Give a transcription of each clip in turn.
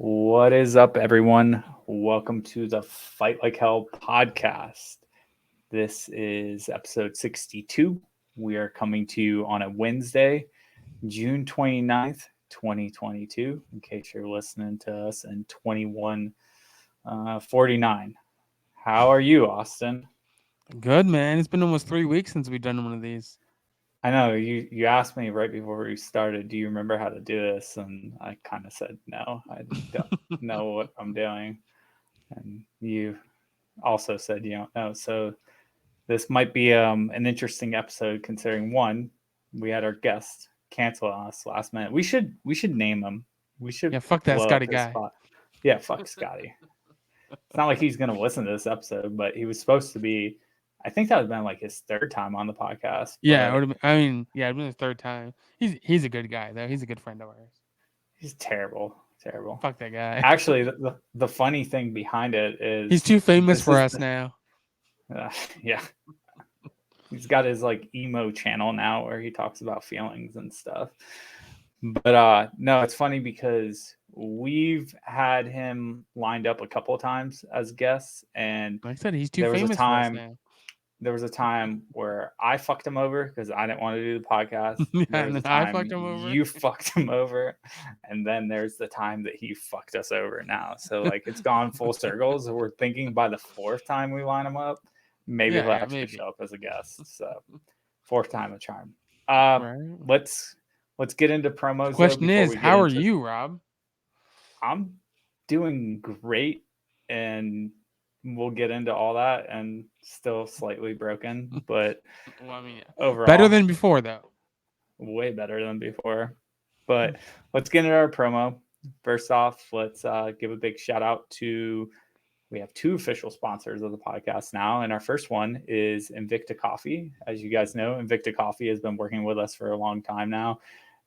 What is up, everyone? Welcome to the Fight Like Hell podcast. This is episode 62. We are coming to you on a Wednesday, June 29th, 2022, in case you're listening to us in 2149. How are you, Austin? Good, man. It's been almost 3 weeks since we've done one of these. I know you asked me right before we started, do you remember how to do this? And I kind of said, no, I don't know what I'm doing. And you also said you don't know. So this might be an interesting episode considering one, we had our guest cancel us last minute. We should name him. We should Yeah, fuck that blow up Scotty his guy. spot. Yeah, fuck Scotty. It's not like he's gonna listen to this episode, but he was supposed to be. I think that would have been like his third time on the podcast. Yeah, it But would have been, it'd been his third time. He's a good guy though. He's a good friend of ours. he's terrible, terrible. Fuck that guy. Actually, the funny thing behind it He's is too famous this for is us now. yeah. He's got his like emo channel now where he talks about feelings and stuff. But no, it's funny because we've had him lined up a couple of times as guests, and Like I said, he's too there was a famous for us time now. there was a time where I fucked him over because I didn't want to do the podcast. Yeah, There and was a then I time fucked him over. you fucked him over, and then there's the time that he fucked us over now. So like it's gone full circles. We're thinking by the fourth time we line him up, maybe he'll actually maybe. show up as a guest. So fourth time a charm. Right. Let's get into promos. The question though, is, how are you, Rob? I'm doing great, and we'll get into all that. And still slightly broken, but Well, I mean, overall better than before though. way better than before. But let's get into our promo. First off, let's give a big shout out to. We have two official sponsors of the podcast now, and our first one is Invicta Coffee. As you guys know, Invicta Coffee has been working with us for a long time now.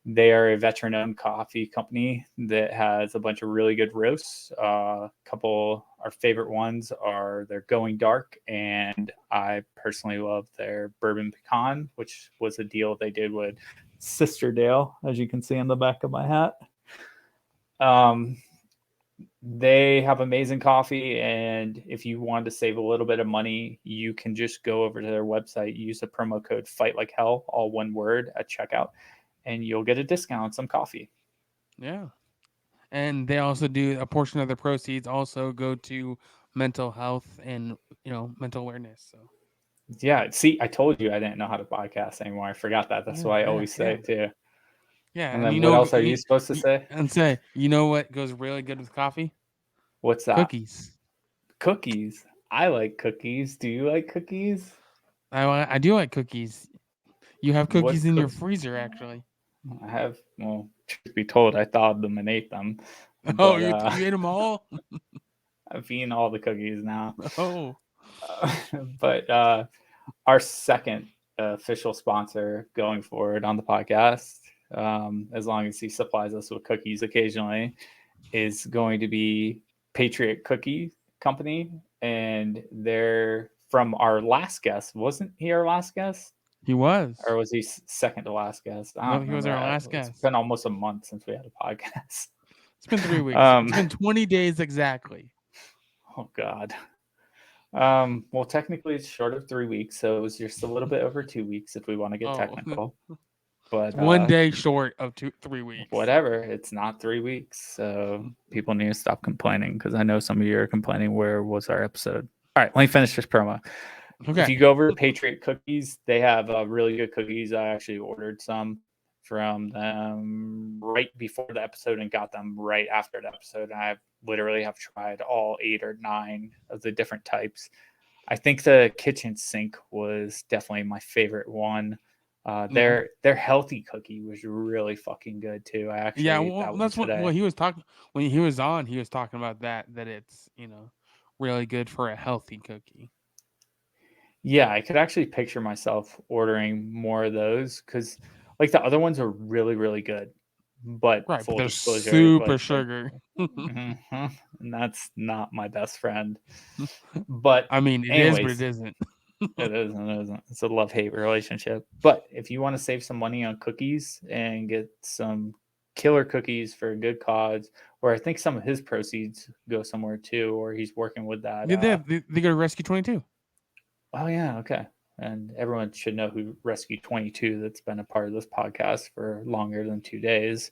They are a veteran-owned coffee company that has a bunch of really good roasts. Couple our favorite ones are their Going Dark, and I personally love their Bourbon Pecan, which was a deal they did with Sister Dale, as you can see on the back of my hat. They have amazing coffee, and if you want to save a little bit of money, you can just go over to their website, use the promo code Fight Like Hell, all one word, at checkout, and you'll get a discount on some coffee. Yeah. And they also do a portion of the proceeds also go to mental health and mental awareness. So Yeah, see, I told you I didn't know how to podcast anymore. I forgot that. That's why I always say it too. Yeah, And and then what else are you supposed to say? And say, you know what goes really good with coffee? What's that? Cookies. Cookies. I like cookies. Do you like cookies? I do like cookies. You have cookies in your freezer, actually. I have. Well, truth be told, I thawed them and ate them. Oh, you ate them all? I've eaten all the cookies now. Oh. But our second official sponsor going forward on the podcast, as long as he supplies us with cookies occasionally, is going to be Patriot Cookie Company. And they're from our last guest. Wasn't he our last guest? He was. Or was he second to last guest? I don't No, he was our last guest. It's been almost a month since we had a podcast. It's been 3 weeks. It's been 20 days exactly. Oh, God. Well, technically it's short of 3 weeks, so it was just a little bit over 2 weeks if we want to get technical. But 1 day short of 3 weeks. Whatever, it's not 3 weeks, so people need to stop complaining, because I know some of you are complaining. Where was our episode? All right, let me finish this promo. Okay. If you go over to Patriot Cookies, they have really good cookies. I actually ordered some from them right before the episode and got them right after the episode. And I literally have tried all 8 or 9 of the different types. I think the kitchen sink was definitely my favorite one. Their healthy cookie was really fucking good too. I actually that's what he was talking when he was on. He was talking about that it's really good for a healthy cookie. Yeah, I could actually picture myself ordering more of those, because like the other ones are really, really good, but full they're disclosure, super sugar. And that's not my best friend. But I mean, it is, but it isn't. It isn't. It's a love-hate relationship. But if you want to save some money on cookies and get some killer cookies for a good cause, or I think some of his proceeds go somewhere too, or he's working with that. They go to Rescue 22. Oh yeah, okay. And everyone should know who Rescue 22 that's been a part of this podcast for longer than 2 days.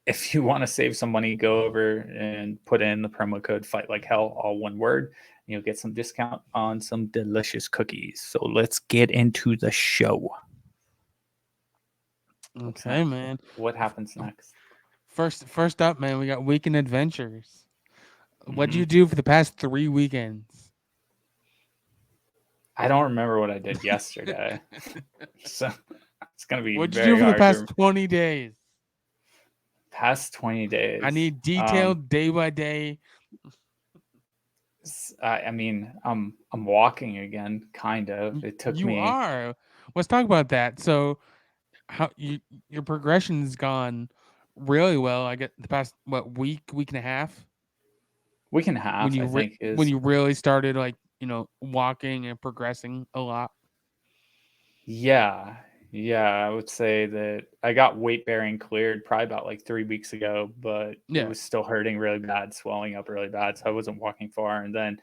If you want to save some money, go over and put in the promo code Fight Like Hell, all one word, and you'll get some discount on some delicious cookies. So let's get into the show. Okay, man. What happens next? First up, man, we got weekend adventures. What'd you do for the past 3 weekends? I don't remember what I did yesterday. So it's going to be What'd you very do for the hard past 20 days? Past 20 days. I need detailed day by day. I mean, I'm walking again, kind of. It took me. You are. Let's talk about that. So, how your progression's gone really well. I get the past week and a half. Week and a half, when you I think, is when you really started walking and progressing a lot. Yeah, I would say that I got weight bearing cleared probably about like 3 weeks ago, but it was still hurting really bad, swelling up really bad, so I wasn't walking far. And then I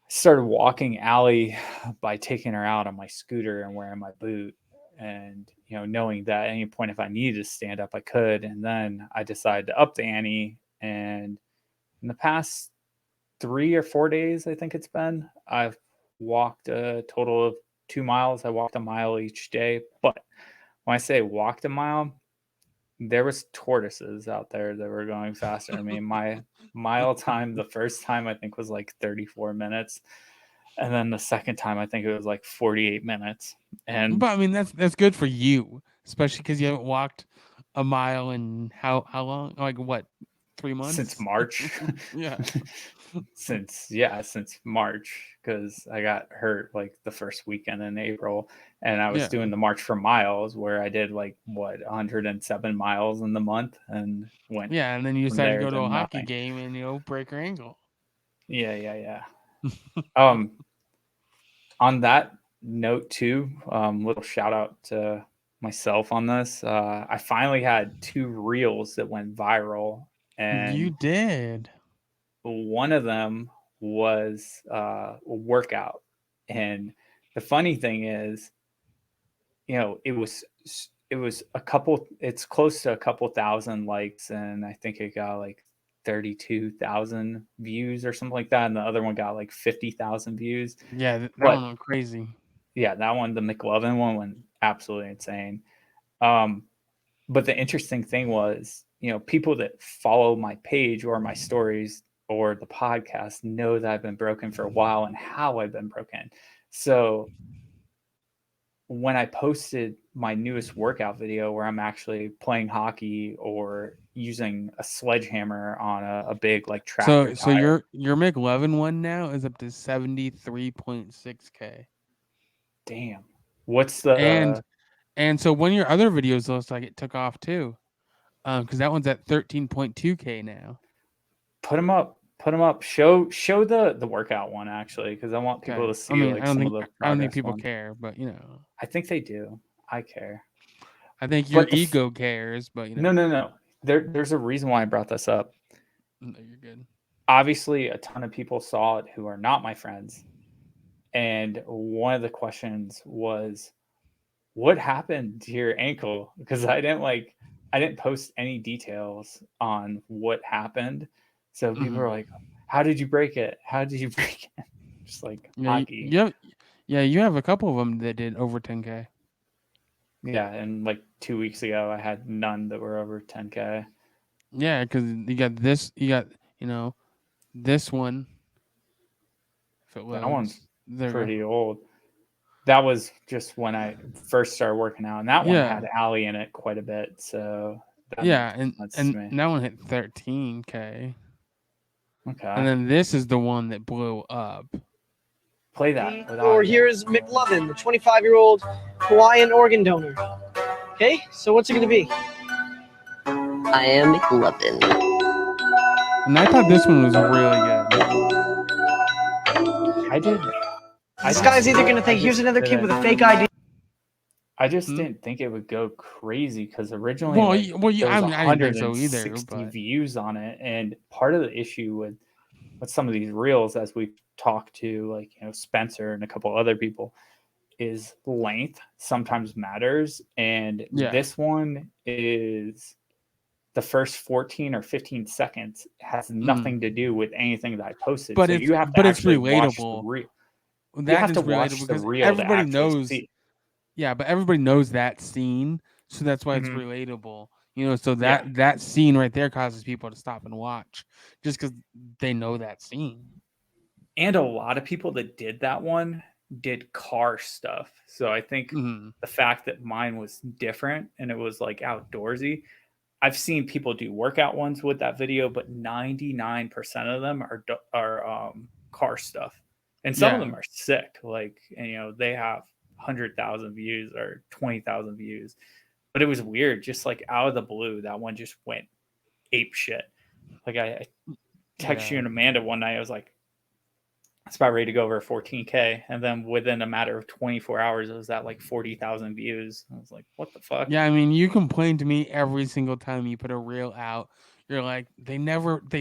started walking Allie by taking her out on my scooter and wearing my boot, and knowing that at any point if I needed to stand up, I could. And then I decided to up the ante, and in the past 3 or 4 days, I think it's been, I've walked a total of 2 miles. I walked a mile each day. But when I say walked a mile, there was tortoises out there that were going faster than me. My mile time the first time I think was like 34 minutes. And then the second time I think it was like 48 minutes. And but I mean that's good for you, especially because you haven't walked a mile in how long? Like what, 3 months? Since March. Yeah. since March, because I got hurt like the first weekend in April, and I was doing the March for Miles where I did like 107 miles in the month and went. Yeah, and then you decided to go to a hockey game and break your ankle. Yeah. On that note too, little shout out to myself on this. I finally had 2 reels that went viral, and you did. One of them was a workout. And the funny thing is, it was it's close to a couple thousand likes, and I think it got like 32,000 views or something like that. And the other one got like 50,000 views. Yeah, that one went crazy. Yeah, that one, the McLovin one, went absolutely insane. But the interesting thing was, people that follow my page or my stories or the podcast know that I've been broken for a while and how I've been broken. So when I posted my newest workout video where I'm actually playing hockey or using a sledgehammer on a big like tractor so tire. your McLovin one now is up to 73.6K. Damn. What's the and so one of your other videos looks like it took off too. Because that one's at 13.2K now. Put them up. Show the workout one actually, because I want people to see I don't think people ones. care, but I think they do. I care. I think your ego cares, but No. There's a reason why I brought this up. No, you're good. Obviously, a ton of people saw it who are not my friends, and one of the questions was, "What happened to your ankle?" Because I didn't post any details on what happened. So people were like, "How did you break it? How did you break it?" Just like hockey. You have a couple of them that did over 10K. Yeah, and like 2 weeks ago, I had none that were over 10K. Yeah, because you got this one. If it loads, that one's pretty old. That was just when I first started working out, and that one had Allie in it quite a bit. So and that one hit 13K. Okay. And then this is the one that blew up. Play that. Or here's McLovin, the 25-year-old Hawaiian organ donor. Okay, so what's it going to be? I am McLovin. And I thought this one was really good. I did. This guy's either going to think, here's another kid with a fake ID. I just Hmm? didn't think it would go crazy because originally Well, like, there I was mean, I didn't think so either. 160 But views on it, and part of the issue with some of these reels, as we've talked to, like, Spencer and a couple other people, is length sometimes matters, and yeah, this one is the first 14 or 15 seconds has nothing to do with anything that I posted. but So you have to it's actually watch the relatable. reel. You That have to is watch relatable the because reel to everybody actually knows. see. Yeah, but everybody knows that scene, so that's why it's Mhm. relatable. So Yeah. that scene right there causes people to stop and watch just because they know that scene. And a lot of people that did that one did car stuff. So I think Mhm. the fact that mine was different and it was like outdoorsy, I've seen people do workout ones with that video, but 99% of them are car stuff, and some of Yeah. them are sick. Like, and, they have 100,000 views or 20,000 views, but it was weird. Just like out of the blue, that one just went ape shit. Like I texted you Yeah. and Amanda one night. I was like, it's about ready to go over 14K, and then within a matter of 24 hours, it was at like 40,000 views. I was like, what the fuck? Yeah, I mean, you complain to me every single time you put a reel out. You're like, they never go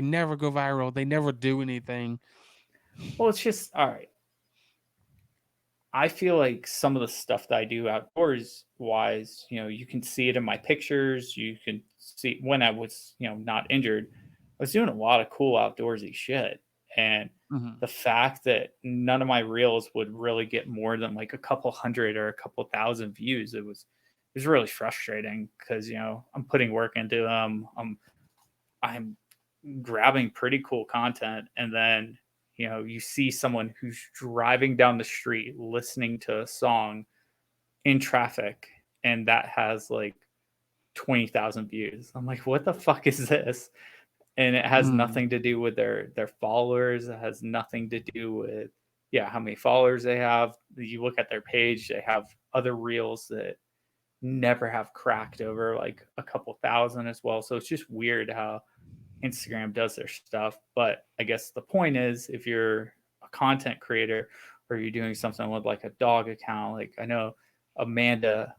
viral. They never do anything. Well, it's just all right. I feel like some of the stuff that I do outdoors wise, you can see it in my pictures. You can see when I was, not injured, I was doing a lot of cool outdoorsy shit. And Mhm. the fact that none of my reels would really get more than like a couple hundred or a couple thousand views, it was really frustrating because, I'm putting work into them. I'm grabbing pretty cool content, and then you see someone who's driving down the street listening to a song in traffic, and that has like 20,000 views. I'm like, what the fuck is this? And it has Mhm. nothing to do with their followers. It has nothing to do with how many followers they have. You look at their page, they have other reels that never have cracked over like a couple thousand as well. So it's just weird how Instagram does their stuff. But I guess the point is, if you're a content creator or you're doing something with like a dog account, like I know Amanda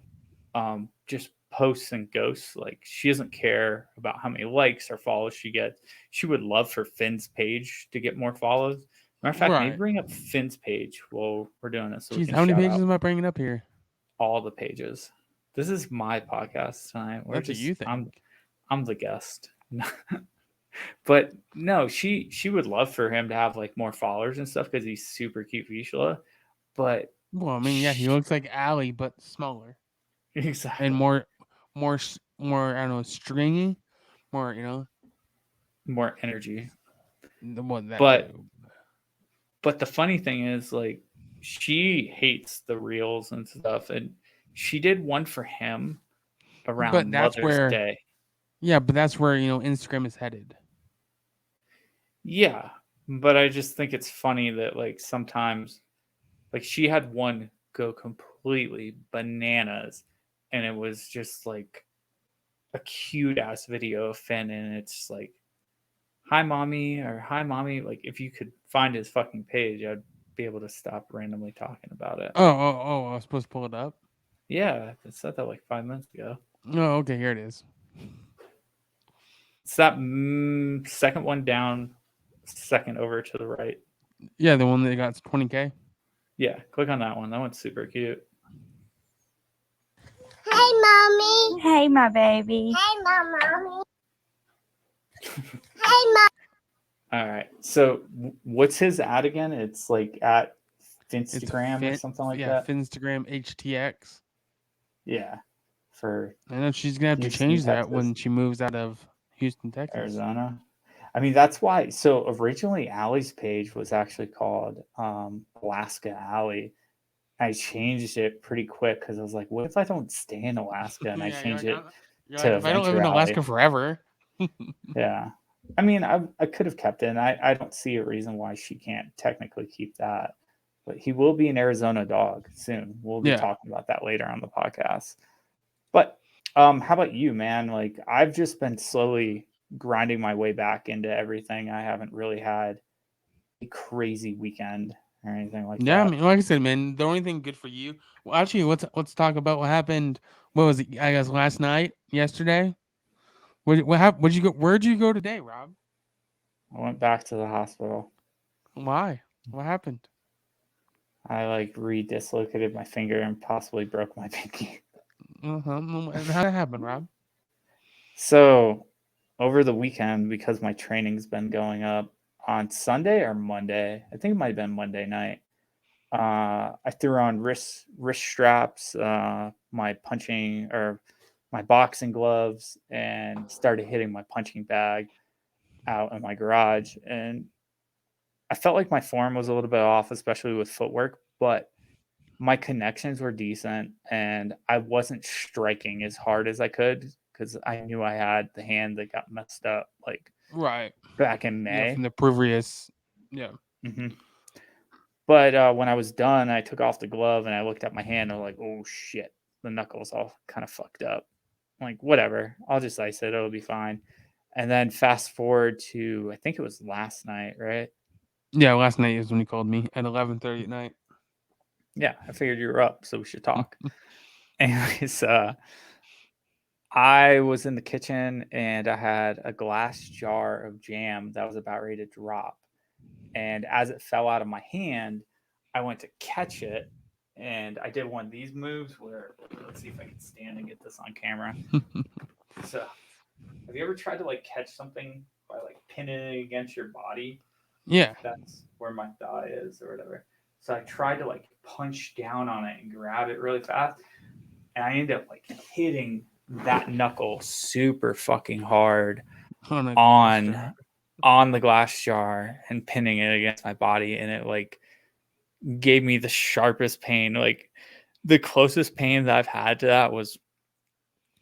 just posts and ghosts. Like she doesn't care about how many likes or follows she gets. She would love for Finn's page to get more follows. Matter of fact, maybe Right. bring up Finn's page while we're doing this so we Jeez, can how many shout pages out am I bringing up here? all the pages. This is my podcast tonight. That's what you think. I'm the guest. But no, she would love for him to have like more followers and stuff because he's super cute Vishla. But Well, I mean, yeah, he looks like Allie, but smaller and exactly more. I don't know, stringy, more. more energy. The one that But too. the funny thing is, like, she hates the reels and stuff, and she did one for him But around that's Mother's where, Day. yeah, but that's where Instagram is headed. Yeah, but I just think it's funny that like sometimes, like she had one go completely bananas, and it was just like a cute ass video of Finn, and it's like, "Hi, mommy," or "Hi, mommy." Like if you could find his fucking page, I'd be able to stop randomly talking about it. Oh! I was supposed to pull it up. Yeah, I said that like 5 minutes ago. Oh, okay, here it is. It's that second one down, second over to the right. Yeah, the one that got 20K. Yeah, click on that one. That one's super cute. Hey, mommy. Hey, my baby. Hey, mommy. Hey, mom. All right. So what's his ad again? It's like at It's Finstagram or something like that. Finstagram HTX. Yeah. For I know she's gonna have to Houston, change that Texas. when she moves out of Houston, Texas. Arizona. I mean, that's why. So originally, Allie's page was actually called Alaska Allie. I changed it pretty quick because I was like, what if I don't stay in Alaska? And I changed it to if I don't live in Adventure Alaska Alley. forever. Yeah. I mean, I could have kept it, and I don't see a reason why she can't technically keep that. But he will be an Arizona dog soon. We'll be Yeah. talking about that later on the podcast. But how about you, man? Like, I've just been slowly grinding my way back into everything. I haven't really had a crazy weekend. or anything like Yeah, I that. mean, like I said, man, the only thing good for you. Well, actually, let's talk about what happened. What was it? I guess last night, yesterday. What happened? Where'd you go? Where'd you go today, Rob? I went back to the hospital. Why? What happened? I like re-dislocated my finger and possibly broke my pinky. How'd that happen, Rob? So over the weekend, because my training's been going up on Sunday or Monday, I think it might have been Monday night. I threw on wrist straps, my punching or my boxing gloves, and started hitting my punching bag out in my garage. And I felt like my form was a little bit off, especially with footwork, but my connections were decent and I wasn't striking as hard as I could because I knew I had the hand that got messed up like Right. back in Yeah, May. from the previous. Yeah. Mm-hmm. But when I was done, I took off the glove and I looked at my hand. And I was like, oh shit, the knuckles all kind of fucked up. I'm like, whatever, I'll just ice it. It'll be fine. And then fast forward to, I think it was last night, right? Yeah, last night is when you called me at 11:30 at night. Yeah, I figured you were up, so we should talk. Anyways, I was in the kitchen and I had a glass jar of jam that was about ready to drop. And as it fell out of my hand, I went to catch it. And I did one of these moves where, let's see if I can stand and get this on camera. So, have you ever tried to like catch something by like pinning it against your body? Yeah. That's where my thigh is or whatever. So I tried to like punch down on it and grab it really fast. And I ended up like hitting that knuckle super fucking hard on the glass jar and pinning it against my body, and it like gave me the sharpest pain. Like the closest pain that I've had to that was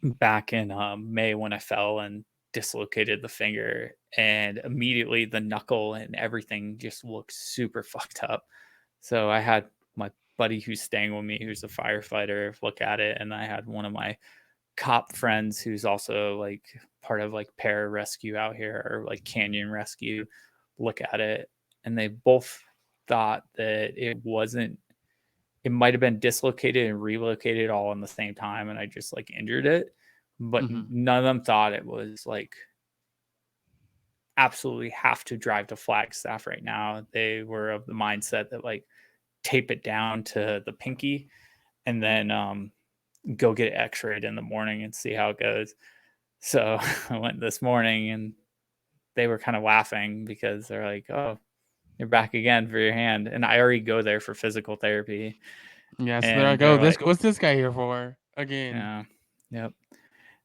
back in May when I fell and dislocated the finger, and immediately the knuckle and everything just looked super fucked up. So I had my buddy who's staying with me, who's a firefighter, look at it, and I had one of my cop friends who's also like part of like pararescue out here or like canyon rescue look at it, and they both thought that it might have been dislocated and relocated all in the same time and I just like injured it, but none of them thought it was like absolutely have to drive to Flagstaff right now. They were of the mindset that like tape it down to the pinky and then go get it x-rayed in the morning and see how it goes. So I went this morning and they were kind of laughing because they're like, oh, you're back again for your hand. And I already go there for physical therapy. Yeah, so and they're like, they're oh, what's this guy here for again? Yeah. Yep.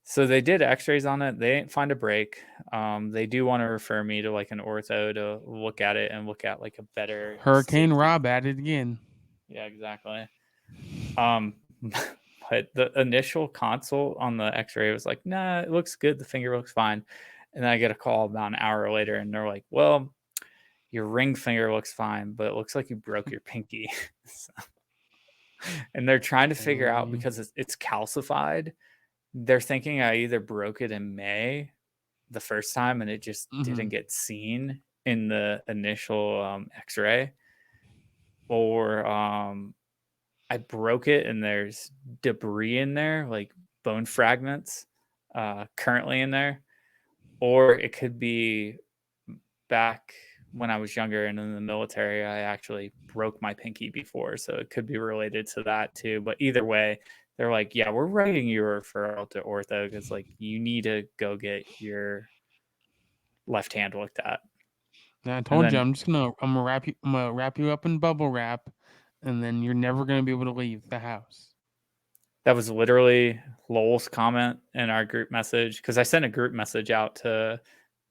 So they did x-rays on it. They didn't find a break. They do want to refer me to like an ortho to look at it and look at like a better Hurricane safety. Rob at it again. Yeah, exactly. But the initial consult on the x-ray was like, nah, it looks good. The finger looks fine. And then I get a call about an hour later and they're like, well, your ring finger looks fine, but it looks like you broke your pinky. So, and they're trying to figure out because it's calcified. They're thinking I either broke it in May the first time and it just didn't get seen in the initial x-ray, or I broke it and there's debris in there, like bone fragments currently in there. Or it could be back when I was younger and in the military, I actually broke my pinky before. So it could be related to that too. But either way, they're like, yeah, we're writing you a referral to ortho because like you need to go get your left hand looked at. Yeah, I told you I'm gonna wrap you up in bubble wrap, and then you're never gonna be able to leave the house. That was literally Lowell's comment in our group message because I sent a group message out to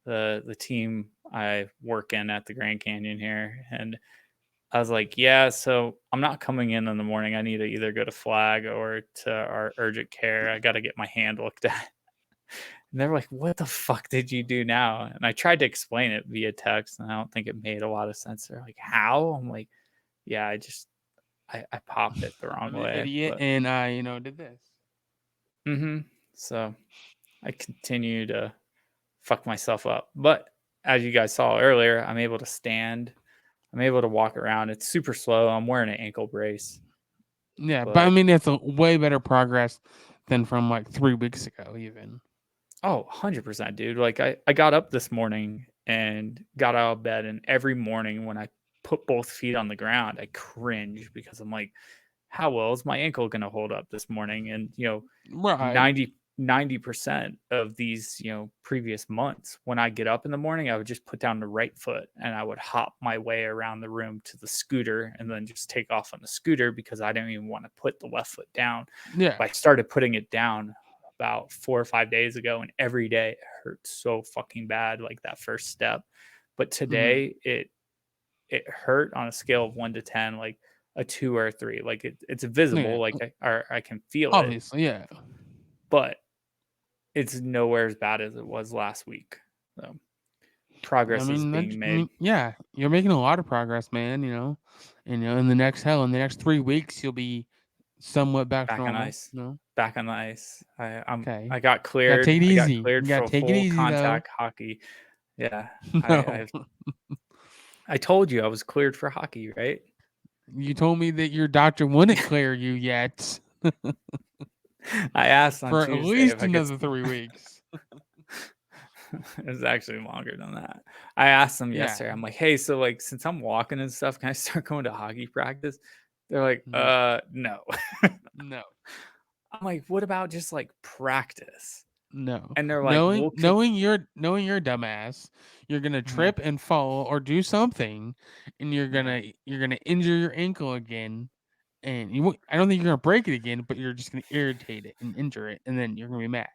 the team I work in at the Grand Canyon here, and I was like, yeah, so I'm not coming in the morning. I need to either go to Flag or to our urgent care. I got to get my hand looked at. And they're like, what the fuck did you do now? And I tried to explain it via text, and I don't think it made a lot of sense. They're like, how? I'm like, yeah, I popped it the wrong way. Idiot, but... and I, did this. So I continue to fuck myself up. But as you guys saw earlier, I'm able to stand I'm able to walk around. It's super slow. I'm wearing an ankle brace. Yeah, but I But- mean, it's a way better progress than from like 3 weeks ago, even. Oh, 100%, dude. Like I got up this morning and got out of bed, and every morning when I put both feet on the ground, I cringe because I'm like, how well is my ankle going to hold up this morning? And, Right. 90% of these, previous months, when I get up in the morning, I would just put down the right foot and I would hop my way around the room to the scooter and then just take off on the scooter because I didn't even want to put the left foot down. Yeah. But I started putting it down about 4 or 5 days ago, and every day it hurt so fucking bad, like that first step. But today it hurt on a scale of 1 to 10, like a 2 or a 3. Like it's visible, Yeah. like I can feel it, Obviously, yeah. but it's nowhere as bad as it was last week. So progress is being made. Yeah, you're making a lot of progress, man. And in the next 3 weeks, you'll be somewhat back to Back on normal. ice. No, Back on the ice. Okay. I got gotta cleared. take it I got easy. cleared You gotta for take it full easy, though. contact hockey. Yeah. No, I told you I was cleared for hockey, right? you told me that your doctor wouldn't clear you yet I asked on for at Tuesday least if I could another 3 weeks. it was actually longer than that. I asked them Yeah. yesterday. I'm like, hey, so like since I'm walking and stuff, can I start going to hockey practice? They're like, No. no. No, I'm like, what about just like practice? no. And they're like, we'll Knowing you're a dumbass, you're gonna trip and fall or do something, and you're gonna injure your ankle again. And I don't think you're gonna break it again, but you're just gonna irritate it and injure it, and then you're gonna be mad.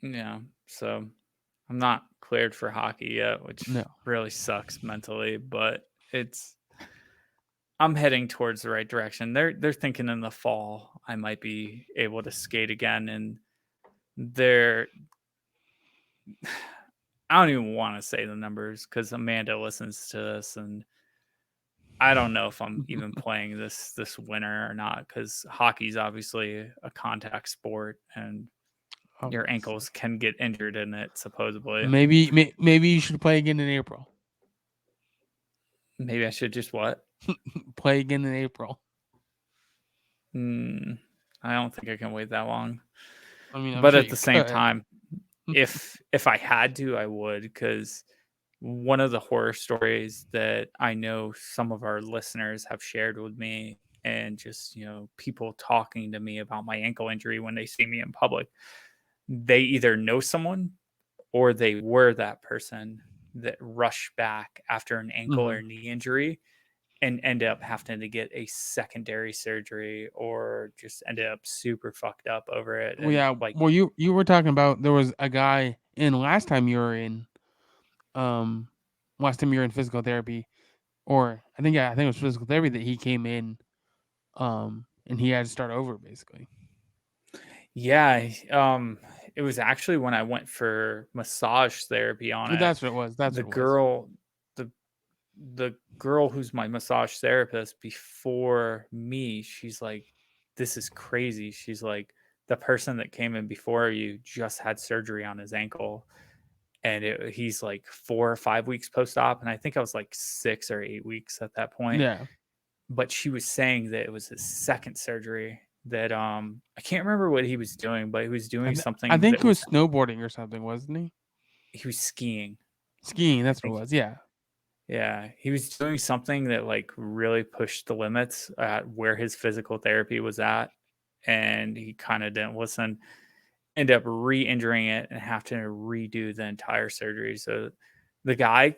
Yeah. So I'm not cleared for hockey yet, which No. really sucks mentally, but I'm heading towards the right direction. They're thinking in the fall I might be able to skate again, and they're I don't even want to say the numbers because Amanda listens to this, and I don't know if I'm even playing this winter or not, because hockey's obviously a contact sport, and your ankles can get injured in it, supposedly. Maybe you should play again in April. Maybe I should just what? Play again in April. I don't think I can wait that long. I mean, I'm but sure at the same time, if I had to, I would, because one of the horror stories that I know some of our listeners have shared with me, and just people talking to me about my ankle injury when they see me in public, they either know someone or they were that person that rushed back after an ankle or knee injury and end up having to get a secondary surgery, or just ended up super fucked up over it. Well, yeah. Well, you were talking about, there was a guy in last time you were in physical therapy, or I think it was physical therapy, that he came in and he had to start over basically. Yeah, it was actually when I went for massage therapy on it. That's what it was. That's the what it girl, the girl who's my massage therapist before me, she's like, "This is crazy." She's like, "The person that came in before you just had surgery on his ankle, and he's like 4 or 5 weeks post-op, and I think I was like 6 or 8 weeks at that point." Yeah. But she was saying that it was his second surgery. That I can't remember what he was doing, but he was doing something. I think it was snowboarding or something, wasn't he? He was skiing. Skiing, that's what it was. Yeah. Yeah, he was doing something that like really pushed the limits at where his physical therapy was at, and he kind of didn't listen. End up re-injuring it and have to redo the entire surgery. So the guy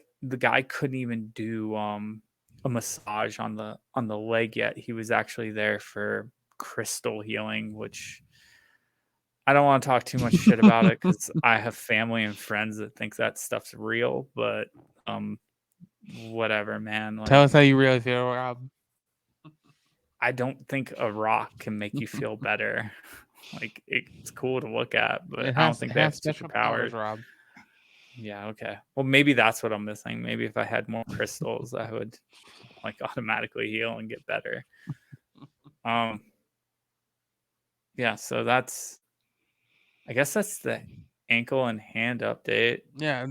couldn't even do a massage on the leg yet. He was actually there for crystal healing, which I don't want to talk too much shit about it because I have family and friends that think that stuff's real, but whatever, man. Like, Tell us how you really feel, Rob. I don't think a rock can make you feel better. Like, it's cool to look at, but I don't think they have special superpowers. Rob. Yeah, okay. Well, maybe that's what I'm missing. Maybe if I had more crystals, I would like automatically heal and get better. Yeah, so I guess that's the ankle and hand update. Yeah,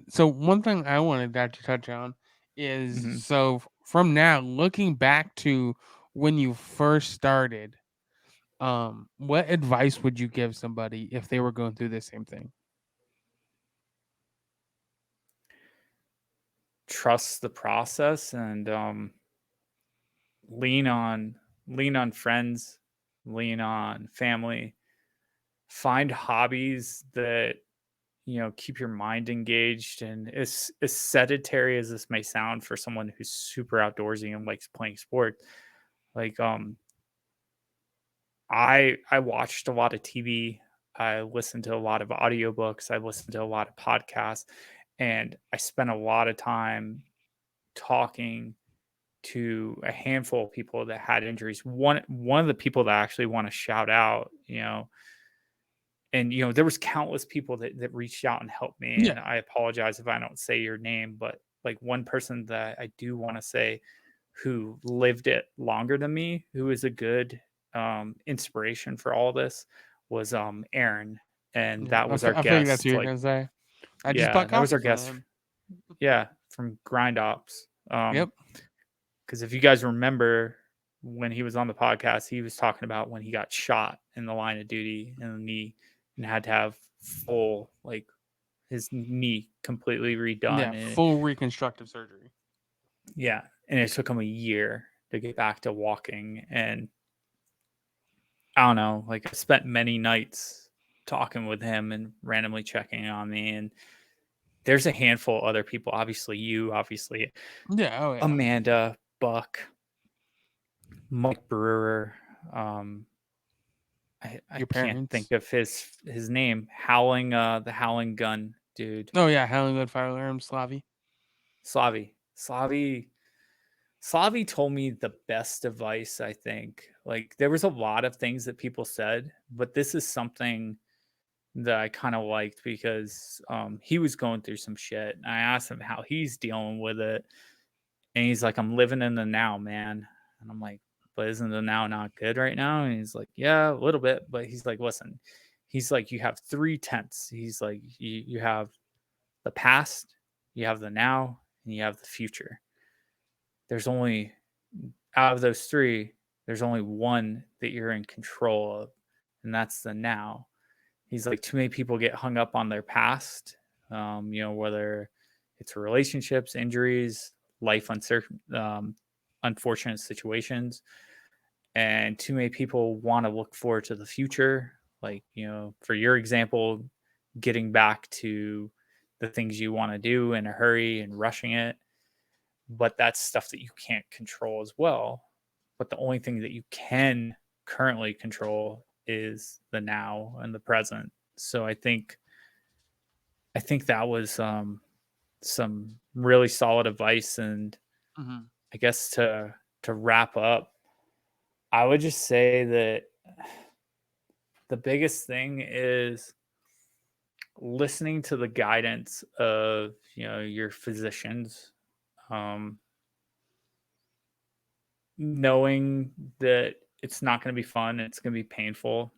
so one thing I wanted to touch on is Mhm. so from now looking back to when you first started, what advice would you give somebody if they were going through the same thing? Trust the process and lean on friends, lean on family, find hobbies that keep your mind engaged. And as sedentary as this may sound for someone who's super outdoorsy and likes playing sports, like I watched a lot of TV, I listened to a lot of audiobooks, I listened to a lot of podcasts, and I spent a lot of time talking to a handful of people that had injuries. One of the people that I actually want to shout out, and there was countless people that reached out and helped me. Yeah. And I apologize if I don't say your name, but like one person that I do want to say who lived it longer than me, who is a good inspiration for all this, was Aaron, and Yeah. that was our I figured that's what guest. you're Like, gonna say. I just yeah, bought that was coffee our from guest. him. Yeah, from Grind Ops. Yep. Because if you guys remember when he was on the podcast, he was talking about when he got shot in the line of duty in the knee and had to have full, like, his knee completely redone. Yeah. Full reconstructive surgery. Yeah. And it took him a year to get back to walking. And I don't know, like, I spent many nights talking with him and randomly checking on me. And there's a handful of other people, obviously Yeah. Oh yeah. Amanda, Buck, Mike Brewer, I Your can't parents. think of his name. Howling, the Howling Gun dude. Oh yeah. Hollywood Firearms, Slavi. Slavi told me the best advice, I think. Like, there was a lot of things that people said, but this is something that I kind of liked because he was going through some shit. And I asked him how he's dealing with it. And he's like, I'm living in the now, man. And I'm like, but isn't the now not good right now? And he's like, yeah, a little bit. But he's like, listen, he's like, you have three tenths. He's like, you have the past, you have the now, and you have the future. There's only, out of those three, there's only one that you're in control of, and that's the now. He's like, too many people get hung up on their past, whether it's relationships, injuries, life uncertain, unfortunate situations, and too many people want to look forward to the future. Like, for your example, getting back to the things you want to do in a hurry and rushing it, but that's stuff that you can't control as well. But the only thing that you can currently control is the now and the present. So I think that was some really solid advice. And Mm-hmm. I guess to wrap up, I would just say that the biggest thing is listening to the guidance of your physicians, um, knowing that it's not going to be fun, it's going to be painful,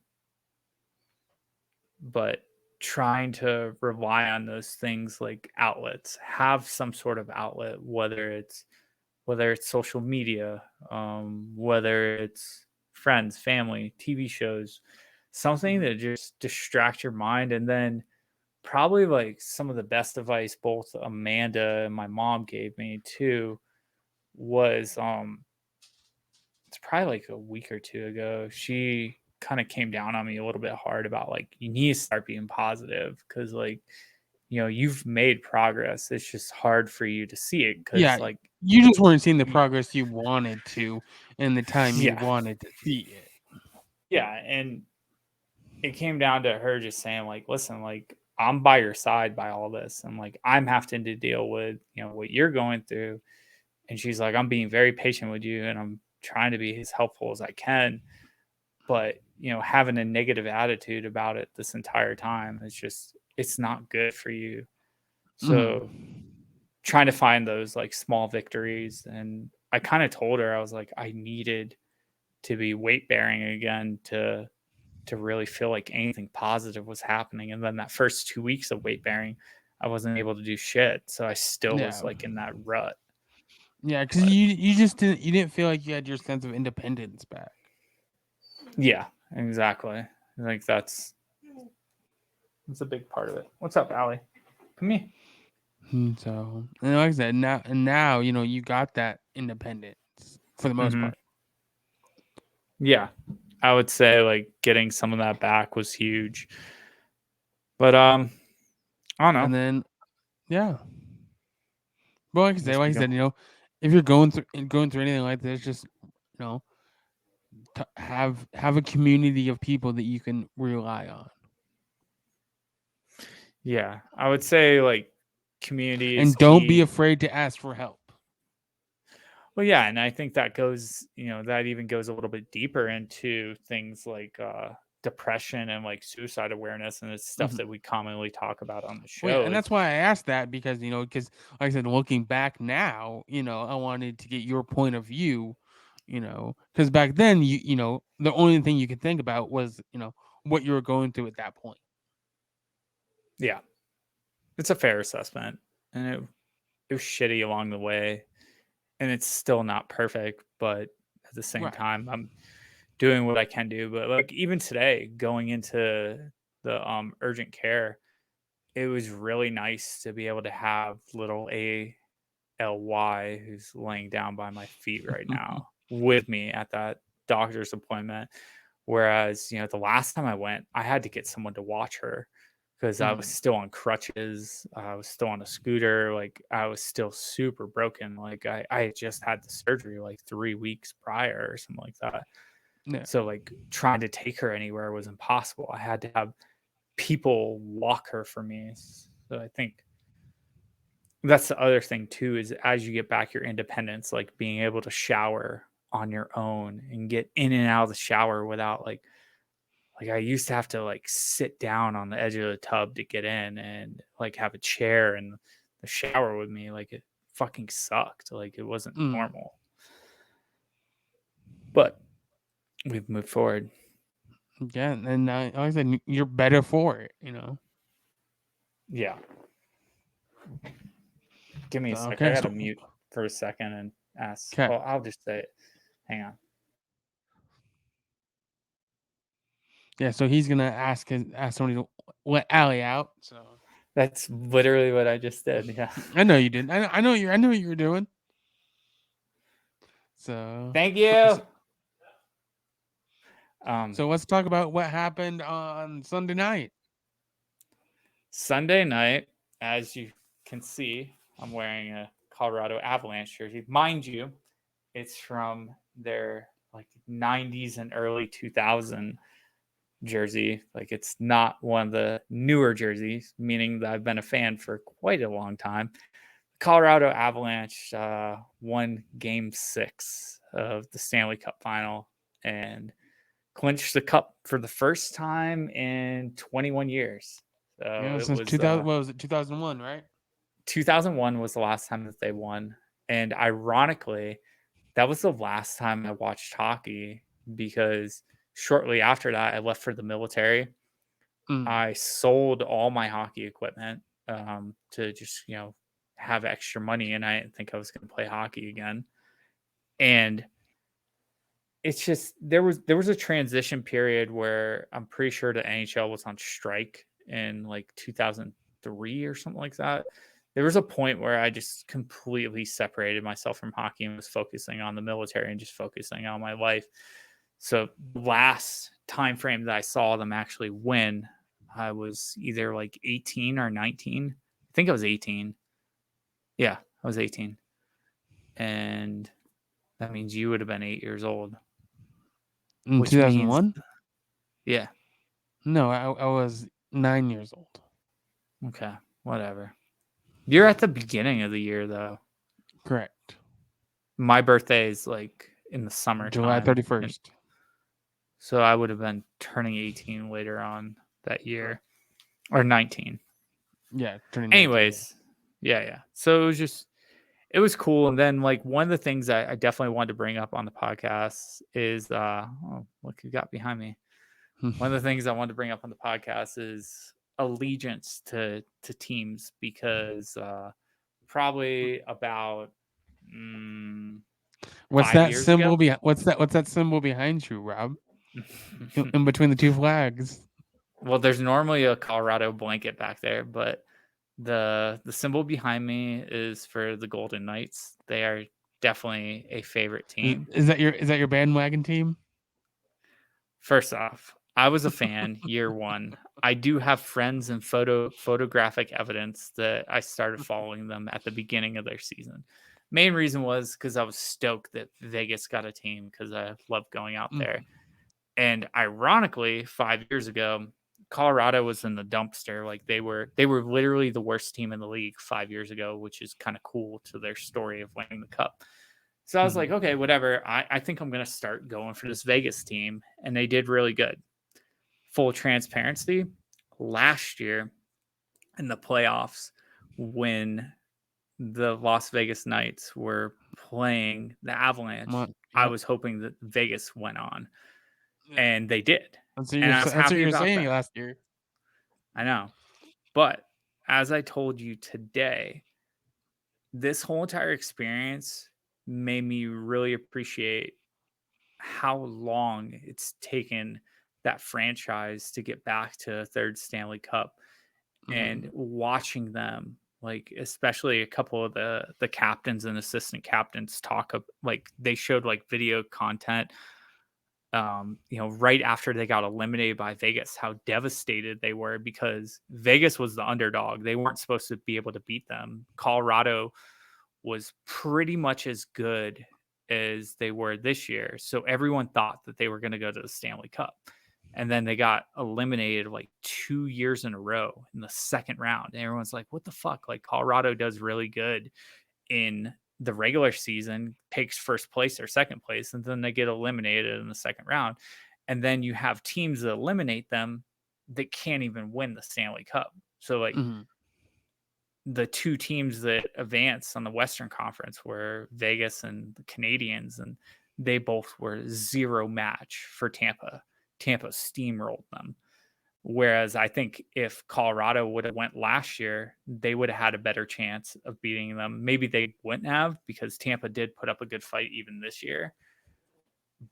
but trying to rely on those things like outlets, have some sort of outlet, whether it's social media, whether it's friends, family, TV shows, something that just distract your mind. And then probably like some of the best advice both Amanda and my mom gave me too was it's probably like a week or two ago. She kind of came down on me a little bit hard about like you need to start being positive because like you've made progress. It's just hard for you to see it Yeah. because like You just weren't seeing the progress you wanted to in the time you yeah. wanted to see it. Yeah, and it came down to her just saying like, listen, like I'm by your side by all this, and like I'm having to deal with what you're going through. And she's like, I'm being very patient with you and I'm trying to be as helpful as I can, but having a negative attitude about it this entire time, it's not good for you. So trying to find those like small victories. And I kind of told her, I was like, I needed to be weight bearing again to really feel like anything positive was happening. And then that first 2 weeks of weight bearing, I wasn't able to do shit. So I still was Yeah. like in that rut. Yeah, because you just didn't feel like you had your sense of independence back. Yeah, exactly. I think that's a big part of it. What's up, Allie? Come here. So, and like I said, now you got that independence for the most Mhm. part. Yeah, I would say like getting some of that back was huge. But I don't know. And then, yeah. But like I Just become- said, if you're going through anything like this, just have a community of people that you can rely on, yeah, I would say like community is and don't be key. afraid to ask for help. Well, yeah, and I think that goes, that even goes a little bit deeper into things like depression and like suicide awareness, and it's stuff Mhm. that we commonly talk about on the Well, yeah, show. and that's why I asked that because because like I said, looking back now, I wanted to get your point of view, because back then the only thing you could think about was what you were going through at that point. Yeah, it's a fair assessment, and it was shitty along the way, and it's still not perfect, but at the same Right. time, I'm doing what I can do. But like even today, going into the urgent care, it was really nice to be able to have little ALY, who's laying down by my feet right now, with me at that doctor's appointment. Whereas, the last time I went, I had to get someone to watch her because I was still on crutches. I was still on a scooter. Like I was still super broken. Like I had just had the surgery like 3 weeks prior or something like that. Yeah. So like trying to take her anywhere was impossible. I had to have people walk her for me. So I think that's the other thing too, is as you get back your independence, like being able to shower on your own and get in and out of the shower without like I used to have to like sit down on the edge of the tub to get in and like have a chair in the shower with me. Like it fucking sucked. Like it wasn't normal. But we've moved forward. Yeah, and like I said, you're better for it. Yeah. Give me a sec. Okay, I gotta so mute for a second and ask. okay. Well, I'll just say it. Hang on. Yeah, so he's gonna ask somebody to let Allie out. So That's literally what I just did. Yeah. I know you didn't. I know what you were doing. So Thank you. So let's talk about what happened on Sunday night. Sunday night, as you can see, I'm wearing a Colorado Avalanche jersey. Mind you, it's from their like 90s and early 2000 jersey. Like it's not one of the newer jerseys, meaning that I've been a fan for quite a long time. Colorado Avalanche won Game 6 of the Stanley Cup Final and clinched the cup for the first time in 21 years. So Yeah, it since was 2000. What was it? 2001, right? 2001 was the last time that they won. And ironically, that was the last time I watched hockey because shortly after that, I left for the military. I sold all my hockey equipment to just, have extra money. And I didn't think I was going to play hockey again. And it's just there was a transition period where I'm pretty sure the NHL was on strike in like 2003 or something like that. There was a point where I just completely separated myself from hockey and was focusing on the military and just focusing on my life. So last time frame that I saw them actually win, I was either like 18 or 19. I think I was 18. Yeah, I was 18. And that means you would have been 8 years old. In Which means 2001? Yeah. No, I was 9 years old. Okay. Whatever. You're at the beginning of the year, though. Correct. My birthday is like in the summertime. July 31st. So I would have been turning 18 later on that year. Or 19. Yeah, turning 19. Anyways. Yeah. So it was cool. And then like one of the things I definitely wanted to bring up on the podcast is look who got behind me. One of the things I wanted to bring up on the podcast is allegiance to teams because probably about What's 5 that years symbol? ago? What's that symbol behind you, Rob? In between the two flags. Well, there's normally a Colorado blanket back there, but the symbol behind me is for the Golden Knights. They are definitely a favorite team. Is that your bandwagon team? First off, I was a fan year one. I do have friends and photographic evidence that I started following them at the beginning of their season. Main reason was because I was stoked that Vegas got a team because I love going out there. And ironically, 5 years ago, Colorado was in the dumpster. Like they were literally the worst team in the league 5 years ago, which is kind of cool to their story of winning the cup. So I was like, okay, whatever. I think I'm going to start going for this Vegas team. And they did really good. Full transparency, last year in the playoffs, when the Las Vegas Knights were playing the Avalanche, I was hoping that Vegas went on. And they did. That's And I was what happy you're about saying that. last year. I know. But as I told you today, this whole entire experience made me really appreciate how long it's taken that franchise to get back to a third Stanley Cup, and watching them, like especially a couple of the captains and assistant captains talk of, like they showed like video content right after they got eliminated by Vegas, how devastated they were because Vegas was the underdog. They weren't supposed to be able to beat them. Colorado was pretty much as good as they were this year. So everyone thought that they were going to go to the Stanley Cup. And then they got eliminated like 2 years in a row in the second round. And everyone's like, what the fuck? Like Colorado does really good in the regular season, takes first place or second place, and then they get eliminated in the second round. And then you have teams that eliminate them that can't even win the Stanley Cup. So like the two teams that advanced on the Western Conference were Vegas and the Canadians, and they both were zero match for Tampa. Tampa steamrolled them. Whereas I think if Colorado would have went last year, they would have had a better chance of beating them. Maybe they wouldn't have, because Tampa did put up a good fight even this year.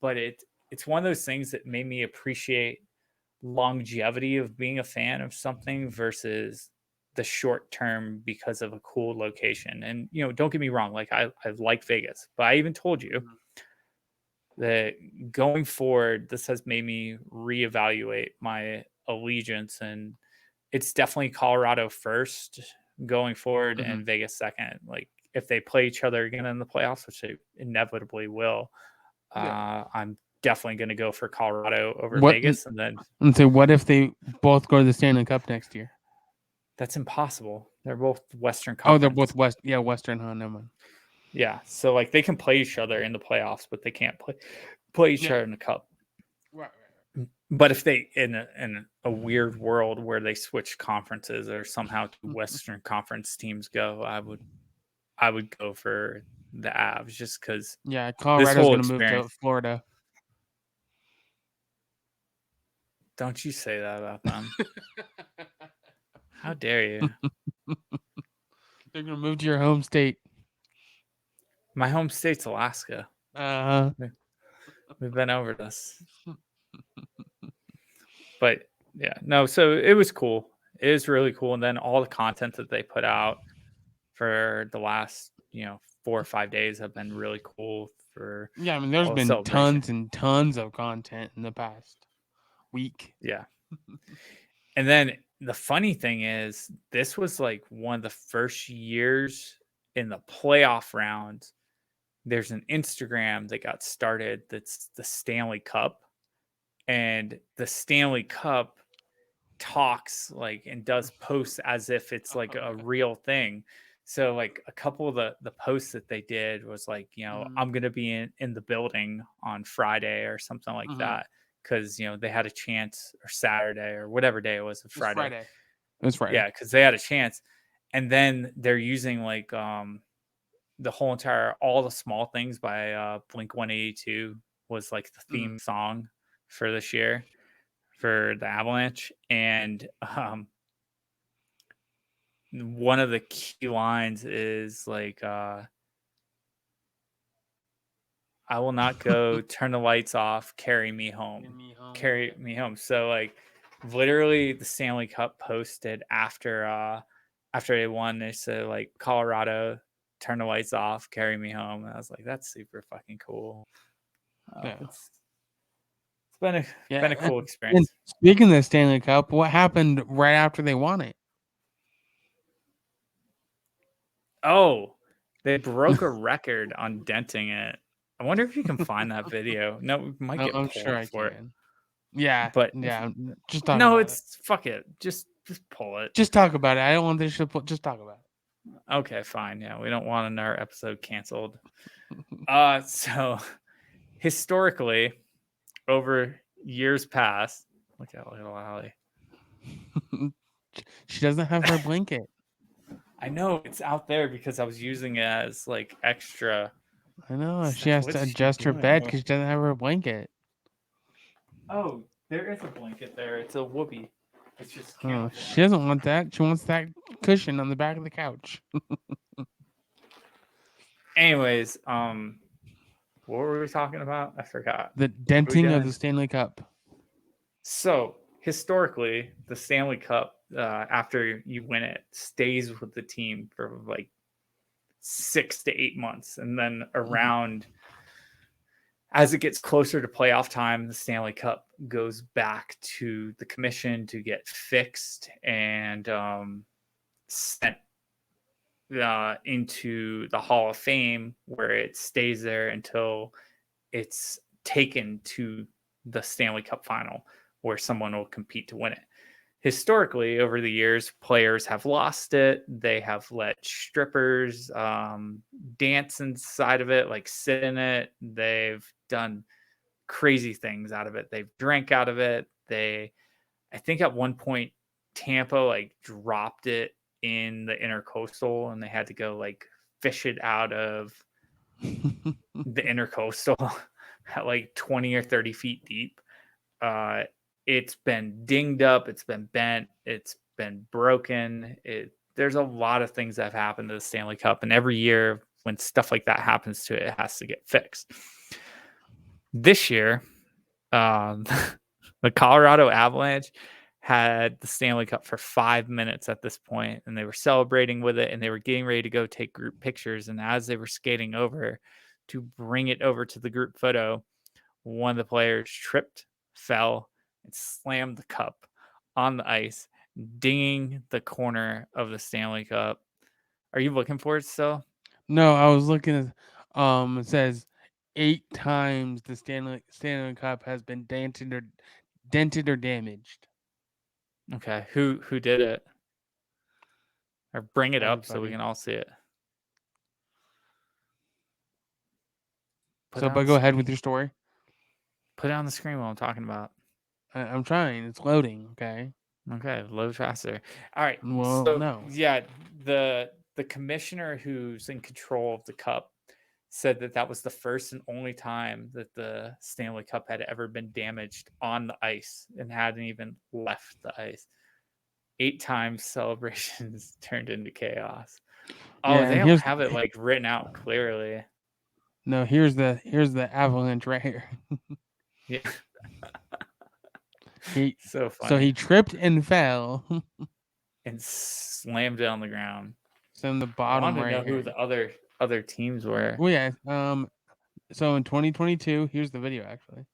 But it's one of those things that made me appreciate longevity of being a fan of something versus the short term because of a cool location. And don't get me wrong, like I like Vegas, but I even told you that going forward, this has made me reevaluate my allegiance, and it's definitely Colorado first going forward and Vegas second. Like if they play each other again in the playoffs, which they inevitably will, I'm definitely going to go for Colorado over Vegas. And so what if they both go to the Stanley Cup next year? That's impossible. They're both Western Conference. Oh, they're both Western, huh? Never mind. Yeah, so like they can play each other in the playoffs, but they can't play each other in the cup. Right. But if they in a weird world where they switch conferences or somehow two Western Conference teams go, I would go for the Avs just because. Yeah, Colorado's going to move to Florida. Don't you say that about them? How dare you? They're going to move to your home state. My home state's Alaska. We've been over this. But yeah, no, so it was cool. It is really cool. And then all the content that they put out for the last, 4 or 5 days have been really cool for. Yeah, I mean, there's been tons and tons of content in the past week. Yeah. And then the funny thing is, this was like one of the first years in the playoff round. There's an Instagram that got started that's the Stanley Cup. And the Stanley Cup talks like and does posts as if it's like a real thing. So like a couple of the posts that they did was like, I'm going to be in the building on Friday or something like that. Because, they had a chance, or Saturday or whatever day it was, Friday. It was Friday. Yeah, because they had a chance. And then they're using like the whole entire All the Small Things by Blink 182 was like the theme song for this year for the Avalanche. And one of the key lines is like I will not go. Turn the lights off. Carry me home. Carry me home. So like, literally, the Stanley Cup posted after they won. They said like, Colorado, turn the lights off. Carry me home. And I was like, that's super fucking cool. Yeah. It's been a Yeah, cool and experience. speaking of the Stanley Cup, what happened right after they won it? Oh, they broke a record on denting it. I wonder if you can find that video. No, we might get I'm pulled sure I for it. can. Yeah, But yeah. Just talk no, about it's fuck it. Just pull it. it. Just talk about it. I don't want this to put. Just talk about it. Okay, fine. Yeah, we don't want another episode canceled. So historically, over years past, look at little Allie. She doesn't have her blanket. I know it's out there because I was using it as like extra. I know. Steph, She has what to is she adjust her doing? bed because she doesn't have her blanket. Oh, there is a blanket there. It's a whoopee. It's just Oh, she doesn't want that. She wants that cushion on the back of the couch. Anyways, what were we talking about? I forgot. The denting of the Stanley Cup. So historically, the Stanley Cup, after you win it, stays with the team for like 6 to 8 months, and then around as it gets closer to playoff time, the Stanley Cup goes back to the commission to get fixed and sent into the Hall of Fame, where it stays there until it's taken to the Stanley Cup final, where someone will compete to win it. Historically, over the years, players have lost it. They have let strippers dance inside of it, like sit in it. They've done crazy things out of it. They've drank out of it. I think at one point, Tampa like dropped it in the intercoastal, and they had to go like fish it out of the intercoastal at like 20 or 30 feet deep. It's been dinged up, it's been bent, it's been broken. There's a lot of things that have happened to the Stanley Cup, and every year when stuff like that happens to it, it has to get fixed. This year, the Colorado Avalanche had the Stanley Cup for 5 minutes at this point, and they were celebrating with it, and they were getting ready to go take group pictures. And as they were skating over to bring it over to the group photo, one of the players tripped, fell, and slammed the cup on the ice, dinging the corner of the Stanley Cup. Are you looking for it still? No, I was looking at it says 8 times the Stanley Cup has been dented or damaged. Okay, who did it? Or bring it up so we Everybody. can all see it. But go ahead with your story. Put it on the screen while I'm talking about. I'm trying. It's loading. Okay. Okay, load faster. All right. Well, so, no. Yeah, the commissioner who's in control of the cup said that was the first and only time that the Stanley Cup had ever been damaged on the ice and hadn't even left the ice. 8 times celebrations turned into chaos. Oh, Yeah, they don't have it like written out clearly. No, here's the Avalanche right here. Yeah. So funny. So he tripped and fell and slammed it on the ground. So in the bottom I wanted right to know here. who the other teams were. Well, yeah. So in 2022, here's the video actually.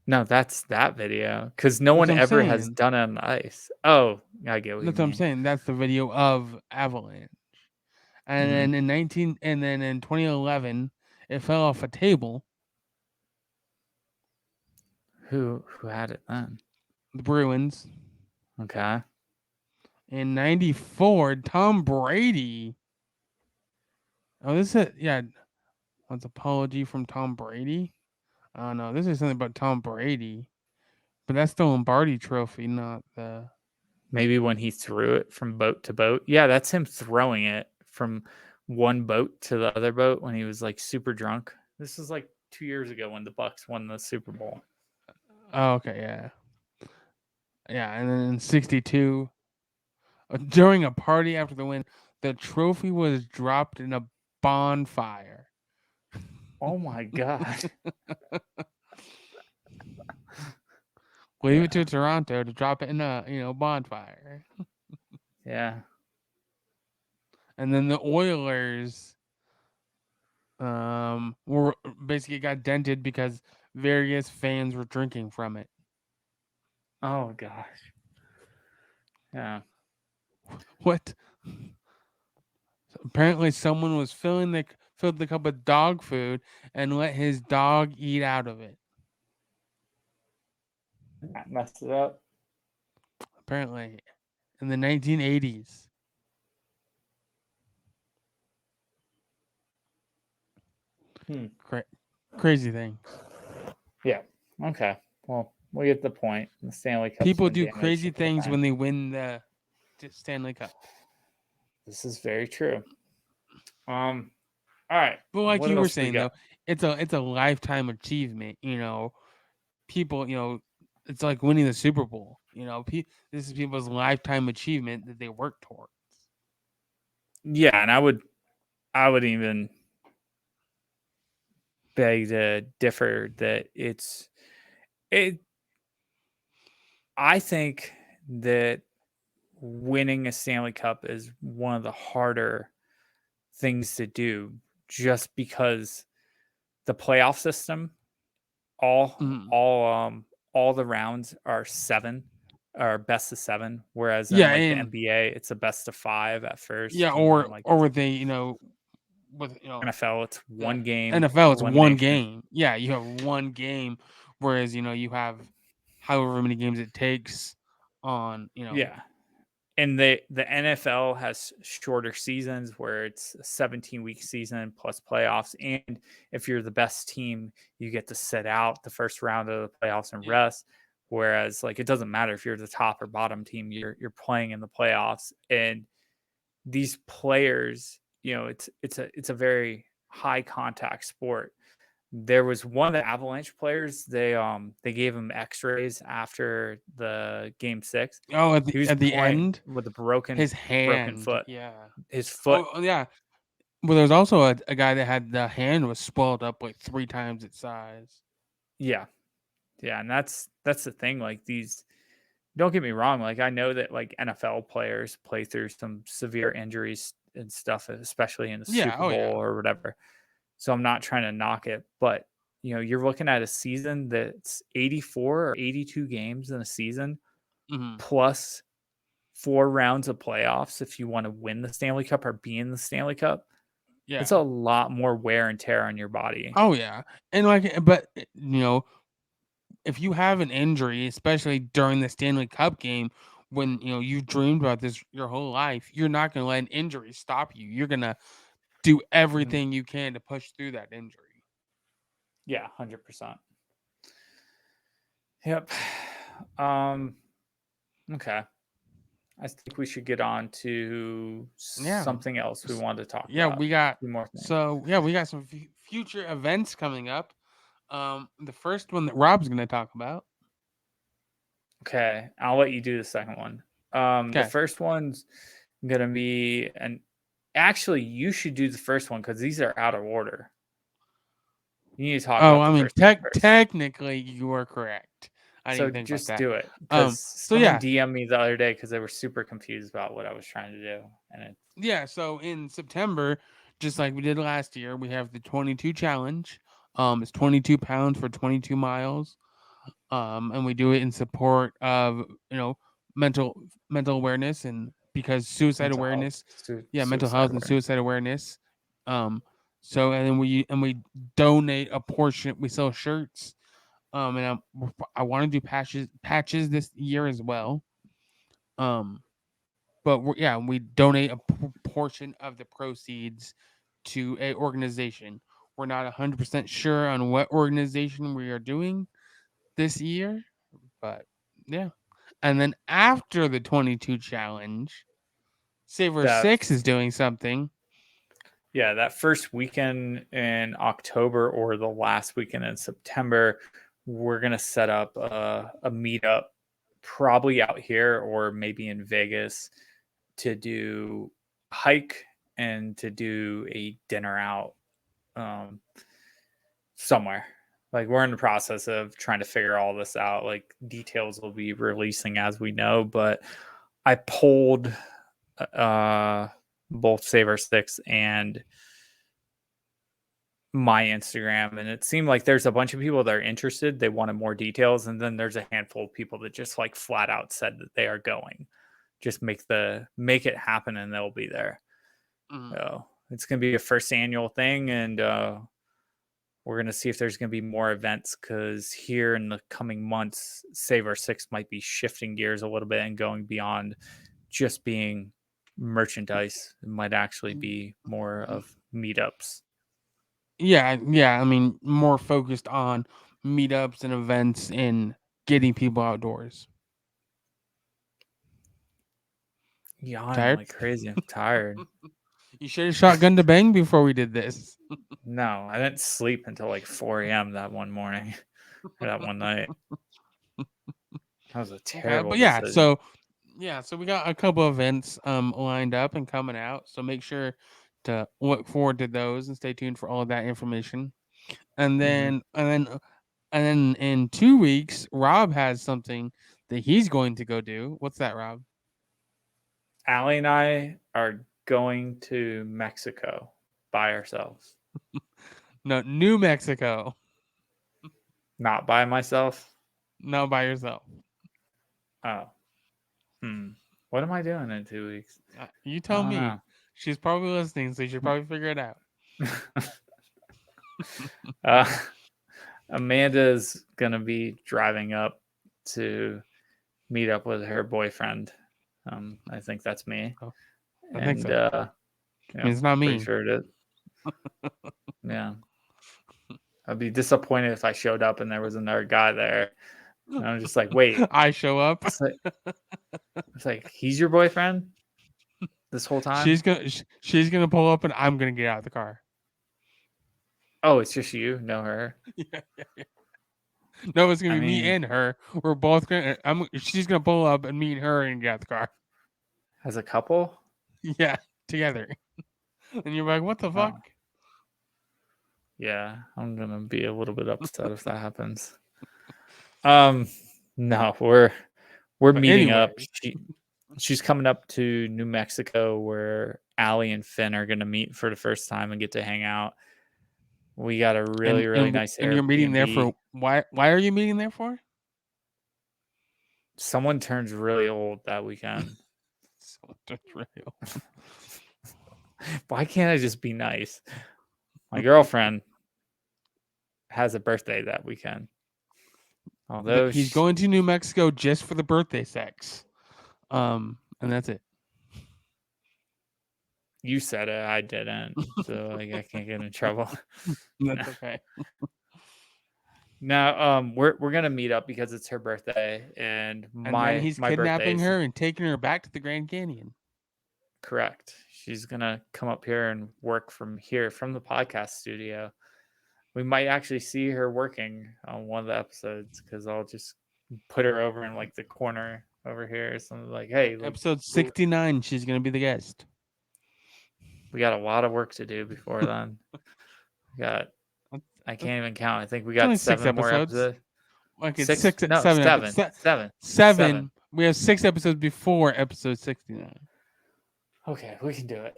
No, that's that video because no one ever has done it on the ice. Oh, I get what you mean. That's what I'm saying. That's the video of Avalanche. And then in 2011, it fell off a table. Who had it then? The Bruins. Okay. In 94, Tom Brady. Oh, this is What's apology from Tom Brady? I don't know. This is something about Tom Brady, but that's the Lombardi Trophy, not the. Maybe when he threw it from boat to boat. Yeah, that's him throwing it from one boat to the other boat when he was like super drunk. This is like 2 years ago when the Bucks won the Super Bowl. Oh, okay, yeah. Yeah, and then in 62, during a party after the win, the trophy was dropped in a bonfire. Oh my God. Leave it to Toronto to drop it in a bonfire. Yeah. And then the Oilers were basically got dented because various fans were drinking from it. Oh gosh. Yeah. What? Apparently someone was filled the cup with dog food and let his dog eat out of it. That messed it up. Apparently in the 1980s. Crazy things. Yeah. Okay. Well, we get the point. The Stanley Cup. People do crazy things when they win the Stanley Cup. This is very true. All right. But like what you were else we saying though, got? it's a lifetime achievement. People, it's like winning the Super Bowl. This is people's lifetime achievement that they work towards. Yeah, and I would even beg to differ that I think that winning a Stanley Cup is one of the harder things to do just because the playoff system, all the rounds are 7 or best of 7, whereas in Yeah, like the and NBA it's a best of 5 at first. yeah, And then like or with with NFL it's the one game NFL, it's one elimination. game. Yeah, you have one game, whereas you have however many games it takes on Yeah. And the NFL has shorter seasons where it's a 17-week season plus playoffs. And if you're the best team, you get to sit out the first round of the playoffs and rest. Whereas like it doesn't matter if you're the top or bottom team, you're playing in the playoffs. And these players, it's a very high contact sport. There was one of the Avalanche players. They gave him X-rays after the game 6. Oh, He was at the playing end, with a broken his hand. foot. Yeah. His foot. Oh, yeah. Well, there's also a guy that had the hand was swelled up like 3 times its size. Yeah, yeah, and that's the thing. Like these, don't get me wrong. Like I know that like NFL players play through some severe injuries and stuff, especially in the Yeah. Super Oh, Bowl yeah. or whatever. So I'm not trying to knock it, but you're looking at a season that's 84 or 82 games in a season, plus 4 rounds of playoffs if you want to win the Stanley Cup or be in the Stanley Cup. Yeah. It's a lot more wear and tear on your body. Oh, yeah. And but if you have an injury, especially during the Stanley Cup game, when you've dreamed about this your whole life, you're not going to let an injury stop you. You're going to do everything you can to push through that injury. Yeah, 100%. Yep. Okay. I think we should get on to something else we wanted to talk about. Yeah, we got more things. we got some future events coming up. The first one that Rob's going to talk about. Okay, I'll let you do the second one. The first one's going to be actually you should do the first one because these are out of order. You need to talk about the first one first. Technically you are correct. I didn't think just about that. do it. Because someone DM'd me the other day because they were super confused about what I was trying to do. And so in September, just like we did last year, we have the 22 challenge. It's 22 pounds for 22 miles. And we do it in support of mental awareness, and because suicide awareness, mental health and suicide awareness. So and then we donate a portion. We sell shirts. And I want to do patches this year as well. But we donate a portion of the proceeds to a organization. We're not 100% sure on what organization we are doing this year, but yeah. And then after the 22 challenge, Saver 6 is doing something. Yeah, that first weekend in October or the last weekend in September, we're going to set up a meetup probably out here or maybe in Vegas to do a hike and to do a dinner out. somewhere. Like we're in the process of trying to figure all this out. Like details will be releasing as we know, but I pulled both Save Our Sticks and my Instagram, and it seemed like there's a bunch of people that are interested. They wanted more details, and then there's a handful of people that just like flat out said that they are going. Just make it happen, and they'll be there. So it's gonna be a first annual thing, and we're gonna see if there's gonna be more events because here in the coming months, Save Our Six might be shifting gears a little bit and going beyond just being merchandise. It might actually be more of meetups. Yeah. I mean, more focused on meetups and events and getting people outdoors. Yawning Tired? like crazy. I'm tired. You should have shotgun to bang before we did this. No, I didn't sleep until like 4 a.m. that one morning or that one night. That was a terrible But yeah, decision. so we got a couple events lined up and coming out. So make sure to look forward to those and stay tuned for all of that information. And then in 2 weeks, Rob has something that he's going to go do. What's that, Rob? Allie and I are going to Mexico by ourselves. No, New Mexico. Not by myself. Not by yourself. Oh. What am I doing in 2 weeks? You tell me. Know. She's probably listening, so you should probably figure it out. Amanda's gonna be driving up to meet up with her boyfriend. I think that's me. Oh, I think so. Yeah, it's not pretty me. sure it is. Yeah. I'd be disappointed if I showed up and there was another guy there. And I'm just like, wait. I show up. It's like he's your boyfriend this whole time? She's gonna pull up and I'm gonna get out of the car. Oh, it's just you, no her. Yeah. No, it's gonna be me and her. We're both gonna. She's gonna pull up and me and her and get out of the car. As a couple? Yeah, together. And you're like, what the fuck? Yeah, I'm gonna be a little bit upset if that happens. No, we're meeting up. She's coming up to New Mexico where Allie and Finn are gonna meet for the first time and get to hang out. We got a really nice Airbnb. And you're meeting there for why are you meeting there for? Someone turns really old that weekend. Someone turns really old. Why can't I just be nice? My girlfriend has a birthday that weekend. Although he's going to New Mexico just for the birthday sex. And that's it. You said it, I didn't. So I can't get in trouble. That's okay. Now, we're gonna meet up because it's her birthday, and then he's my kidnapping birthday's her and taking her back to the Grand Canyon. Correct. She's gonna come up here and work from here, from the podcast studio. We might actually see her working on one of the episodes because I'll just put her over in like the corner over here or something like, hey, episode 69, she's gonna be the guest. We got a lot of work to do before then. I can't even count. I think we got 7 more episodes. Like it's seven. We have 6 episodes before episode 69. Okay, we can do it.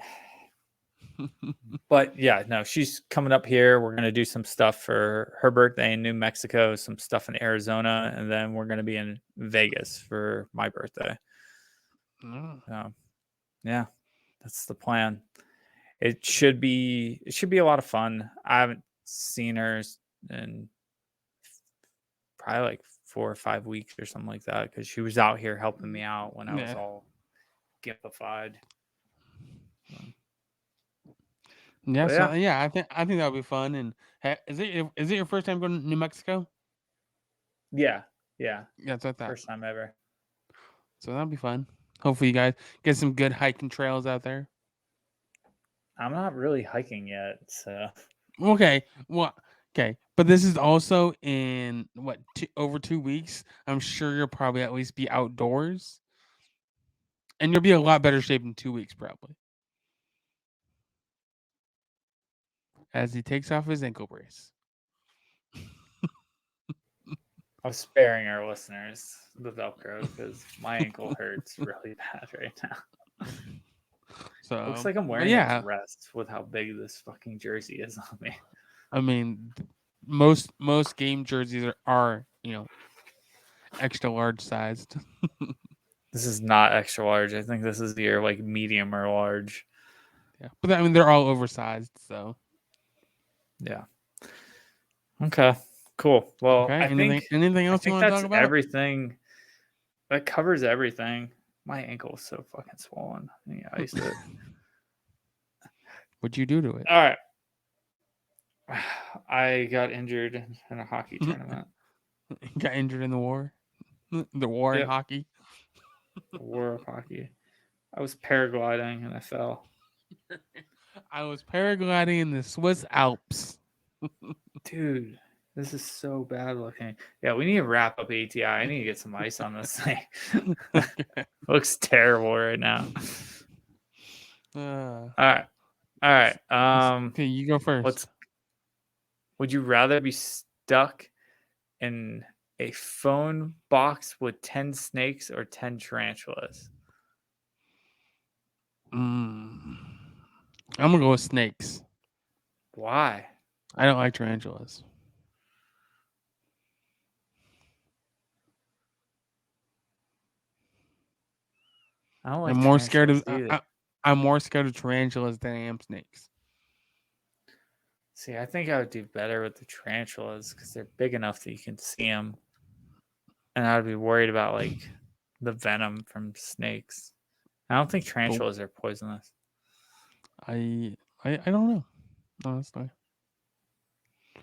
But yeah, no, she's coming up here. We're gonna do some stuff for her birthday in New Mexico, some stuff in Arizona, and then we're gonna be in Vegas for my birthday. Yeah, that's the plan. It should be a lot of fun. I haven't seen her in probably like 4 or 5 weeks or something like that because she was out here helping me out when I was all gimpified. I think that'll be fun. And is it your first time going to New Mexico? Yeah, that's what I thought. First time ever. So that'll be fun. Hopefully, you guys get some good hiking trails out there. I'm not really hiking yet, so okay. But this is also in over 2 weeks. I'm sure you'll probably at least be outdoors, and you'll be in a lot better shape in 2 weeks, probably. As he takes off his ankle brace. I'm sparing our listeners the Velcro because my ankle hurts really bad right now. So Looks like I'm but wearing yeah, a dress with how big this fucking jersey is on me. I mean, most game jerseys are extra large sized. This is not extra large. I think this is your like medium or large. Yeah, but I mean they're all oversized. So Yeah. Okay. Cool. Well, okay, I anything think else you want to that's talk about? everything. That covers everything. My ankle is so fucking swollen. Yeah, I used to. What'd you do to it? All right. I got injured in a hockey tournament. Got injured in the war. The war in Yep. hockey. War of hockey. I was paragliding and I fell. I was paragliding in the Swiss Alps. Dude, this is so bad looking. Yeah, we need to wrap up ATI. I need to get some ice on this thing. Looks terrible right now. All right. All right. Okay, you go first. Would you rather be stuck in a phone box with 10 snakes or 10 tarantulas? I'm gonna go with snakes. Why? I don't like tarantulas. I don't like I'm more scared of tarantulas either. I'm more scared of tarantulas than I am snakes. See, I think I would do better with the tarantulas because they're big enough that you can see them. And I would be worried about like the venom from snakes. I don't think tarantulas are poisonous. I don't know, honestly.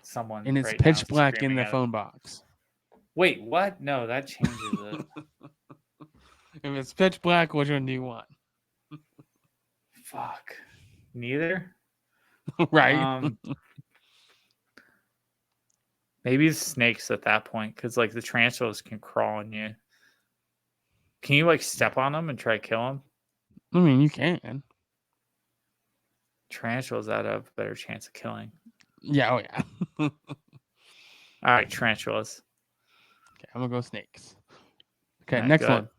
Someone And it's right now pitch is black in screaming the at phone box. Wait, what? No, that changes it. If it's pitch black, which one do you want? Fuck. Neither? Right? Maybe the snakes at that point, because like the tarantulas can crawl on you. Can you like step on them and try to kill them? I mean, you can. Tarantulas that have a better chance of killing. Yeah, oh yeah. All right, tarantulas. Okay, I'm gonna go snakes. Okay, All right, next good. one.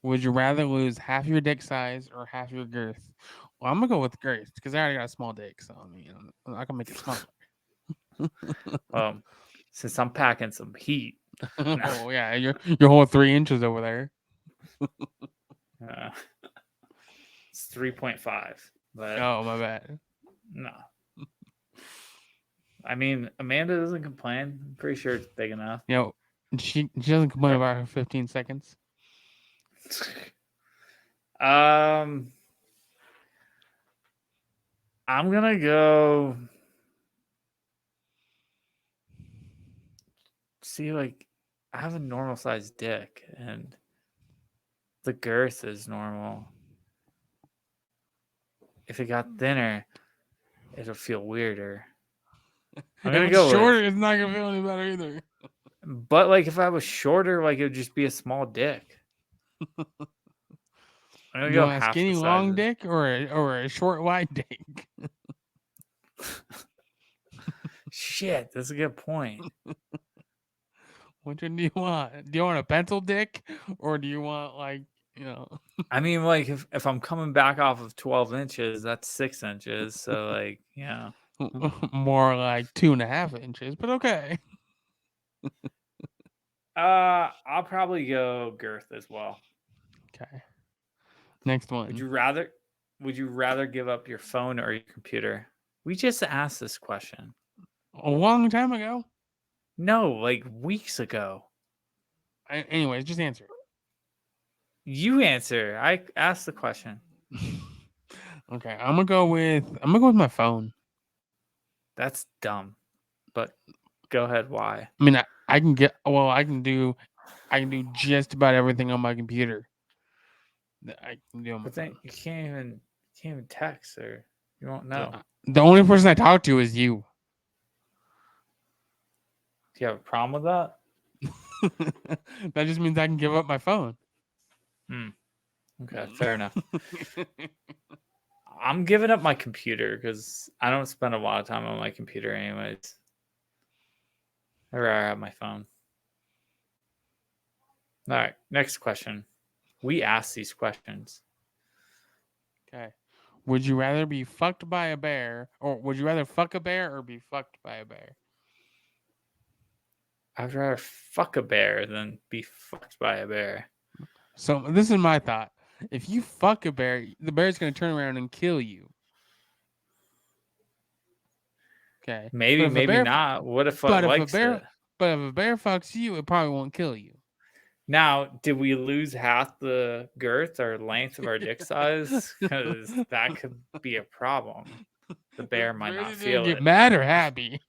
Would you rather lose half your dick size or half your girth? Well, I'm gonna go with girth because I already got a small dick, so I mean, I can make it smaller. Since I'm packing some heat, Oh yeah, your whole 3 inches over there. it's 3.5. But Oh my bad. no. I mean, Amanda doesn't complain. I'm pretty sure it's big enough. She doesn't complain about her 15 seconds. I'm gonna go. See, like, I have a normal sized dick, and the girth is normal. If it got thinner, it'll feel weirder. I'm gonna go shorter. It's not gonna feel any better either. But like, if I was shorter, like it would just be a small dick. I'm gonna You go want a half skinny the long sizes. dick or a short wide dick? Shit, that's a good point. Which one do you want? Do you want a pencil dick or do you want I mean, like if I'm coming back off of 12 inches, that's 6 inches. So like, yeah. more like 2.5 inches? But okay. I'll probably go girth as well. Okay. Next one. Would you rather give up your phone or your computer? We just asked this question. A long time ago. No, like weeks ago. Anyways, just answer it. You answer. I asked the question. Okay, I'm gonna go with my phone. That's dumb. But go ahead. Why? I mean, I can do just about everything on my computer. That I can do on my But then phone. you can't even text or you won't know. The only person I talk to is you. Do you have a problem with that? That just means I can give up my phone. Okay, fair enough. I'm giving up my computer because I don't spend a lot of time on my computer anyways. I'd rather have my phone. All right, next question. We asked these questions. Okay. Would you rather be fucked by a bear, or would you rather fuck a bear or be fucked by a bear? I'd rather fuck a bear than be fucked by a bear. So this is my thought. If you fuck a bear, the bear's going to turn around and kill you. Okay. Maybe, But if a maybe bear, not. What if it but if a likes bear, it? but if a bear fucks you, it probably won't kill you. Now, did we lose half the girth or length of our dick size? Because that could be a problem. The bear might Bear's not either feel get it. mad or happy.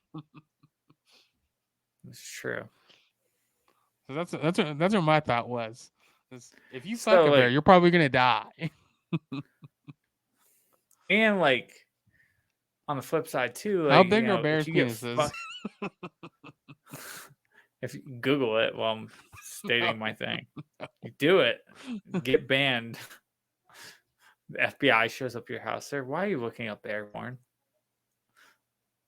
It's true. So that's what my thought was. If you fuck So, a bear, like, you're probably gonna die. and like on the flip side too, How like, big you are know, bears' if you get penises? if you Google it while I'm stating my thing, you do it, get banned. The FBI shows up at your house. Sir, why are you looking up bear porn?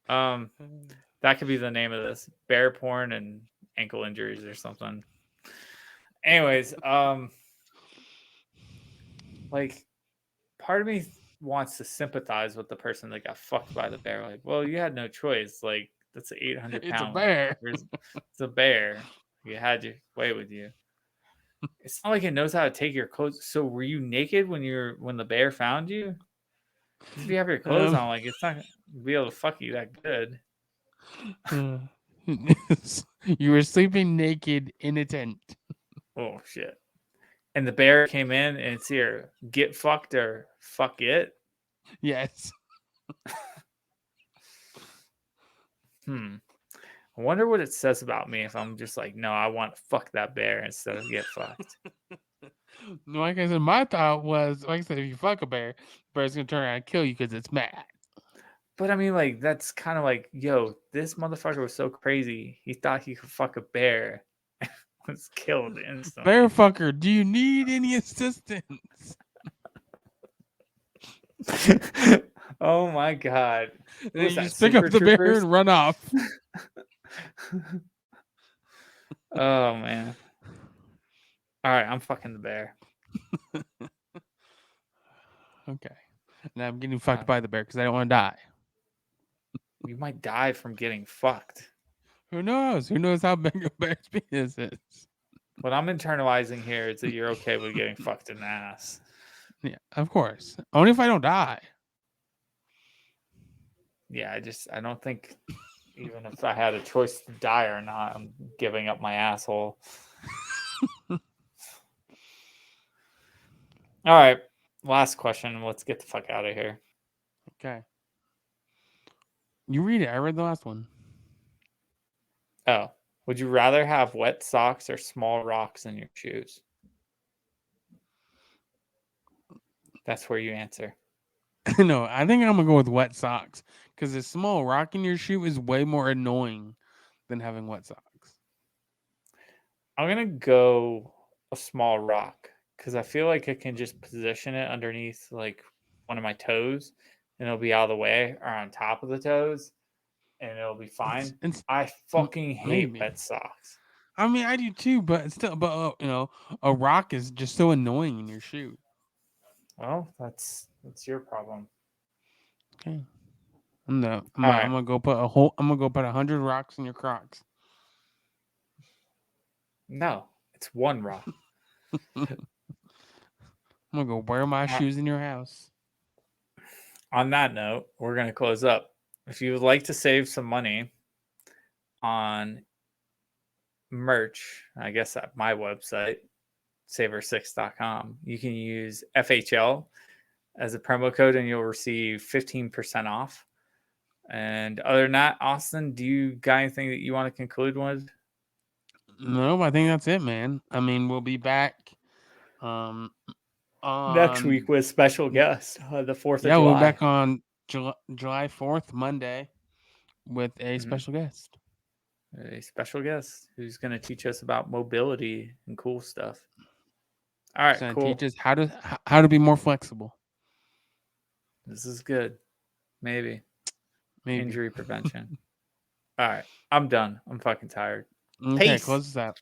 That could be the name of this: bear porn and ankle injuries or something. Anyways, like, part of me wants to sympathize with the person that got fucked by the bear. Like, well, you had no choice. Like, that's an 800 It's a pound. bear. It's a bear. You had your way with you. It's not like it knows how to take your clothes. So, were you naked when the bear found you? 'Cause if you have your clothes on, like, it's not gonna be able to fuck you that good. You were sleeping naked in a tent. Oh shit! And the bear came in and it's here. Get fucked or fuck it. Yes. I wonder what it says about me if I'm just like, no, I want to fuck that bear instead of get fucked. Like I said, my thought was, like I said, if you fuck a bear, the bear's gonna turn around and kill you because it's mad. But I mean, like, that's kind of like, yo, this motherfucker was so crazy. He thought he could fuck a bear. Was killed instantly. Bear fucker, do you need any assistance? Oh my god. And then Was you that just pick up Super the bear Troopers? and run off. Oh man. All right, I'm fucking the bear. Okay. Now I'm getting fucked by the bear because I don't want to die. You might die from getting fucked. Who knows? Who knows how big a bear's penis is? What I'm internalizing here is that you're okay with getting fucked in the ass. Yeah, of course. Only if I don't die. Yeah, I don't think even if I had a choice to die or not, I'm giving up my asshole. All right, last question. Let's get the fuck out of here. Okay. You read it. I read the last one. Oh, would you rather have wet socks or small rocks in your shoes? That's where you answer. No, I think I'm gonna go with wet socks because a small rock in your shoe is way more annoying than having wet socks. I'm gonna go a small rock because I feel like I can just position it underneath like one of my toes, and it'll be out of the way, or on top of the toes, and it'll be fine. I fucking hate wet socks. I mean, I do too, but still, a rock is just so annoying in your shoe. Well, that's your problem. Okay. I'm gonna go put 100 rocks in your Crocs. No, it's one rock. I'm gonna go wear my shoes in your house. On that note, we're gonna close up. If you would like to save some money on merch, I guess at my website, saver6.com, you can use FHL as a promo code and you'll receive 15% off. And other than that, Austin, do you got anything that you want to conclude with? No, I think that's it, man. I mean, we'll be back Next week with special guest, the 4th of July. Yeah, we'll be back on July 4th, Monday, with a special guest. A special guest who's going to teach us about mobility and cool stuff. All right, cool. Teach us how to be more flexible. This is good. Maybe. Injury prevention. All right, I'm done. I'm fucking tired. Okay, Peace. close this out.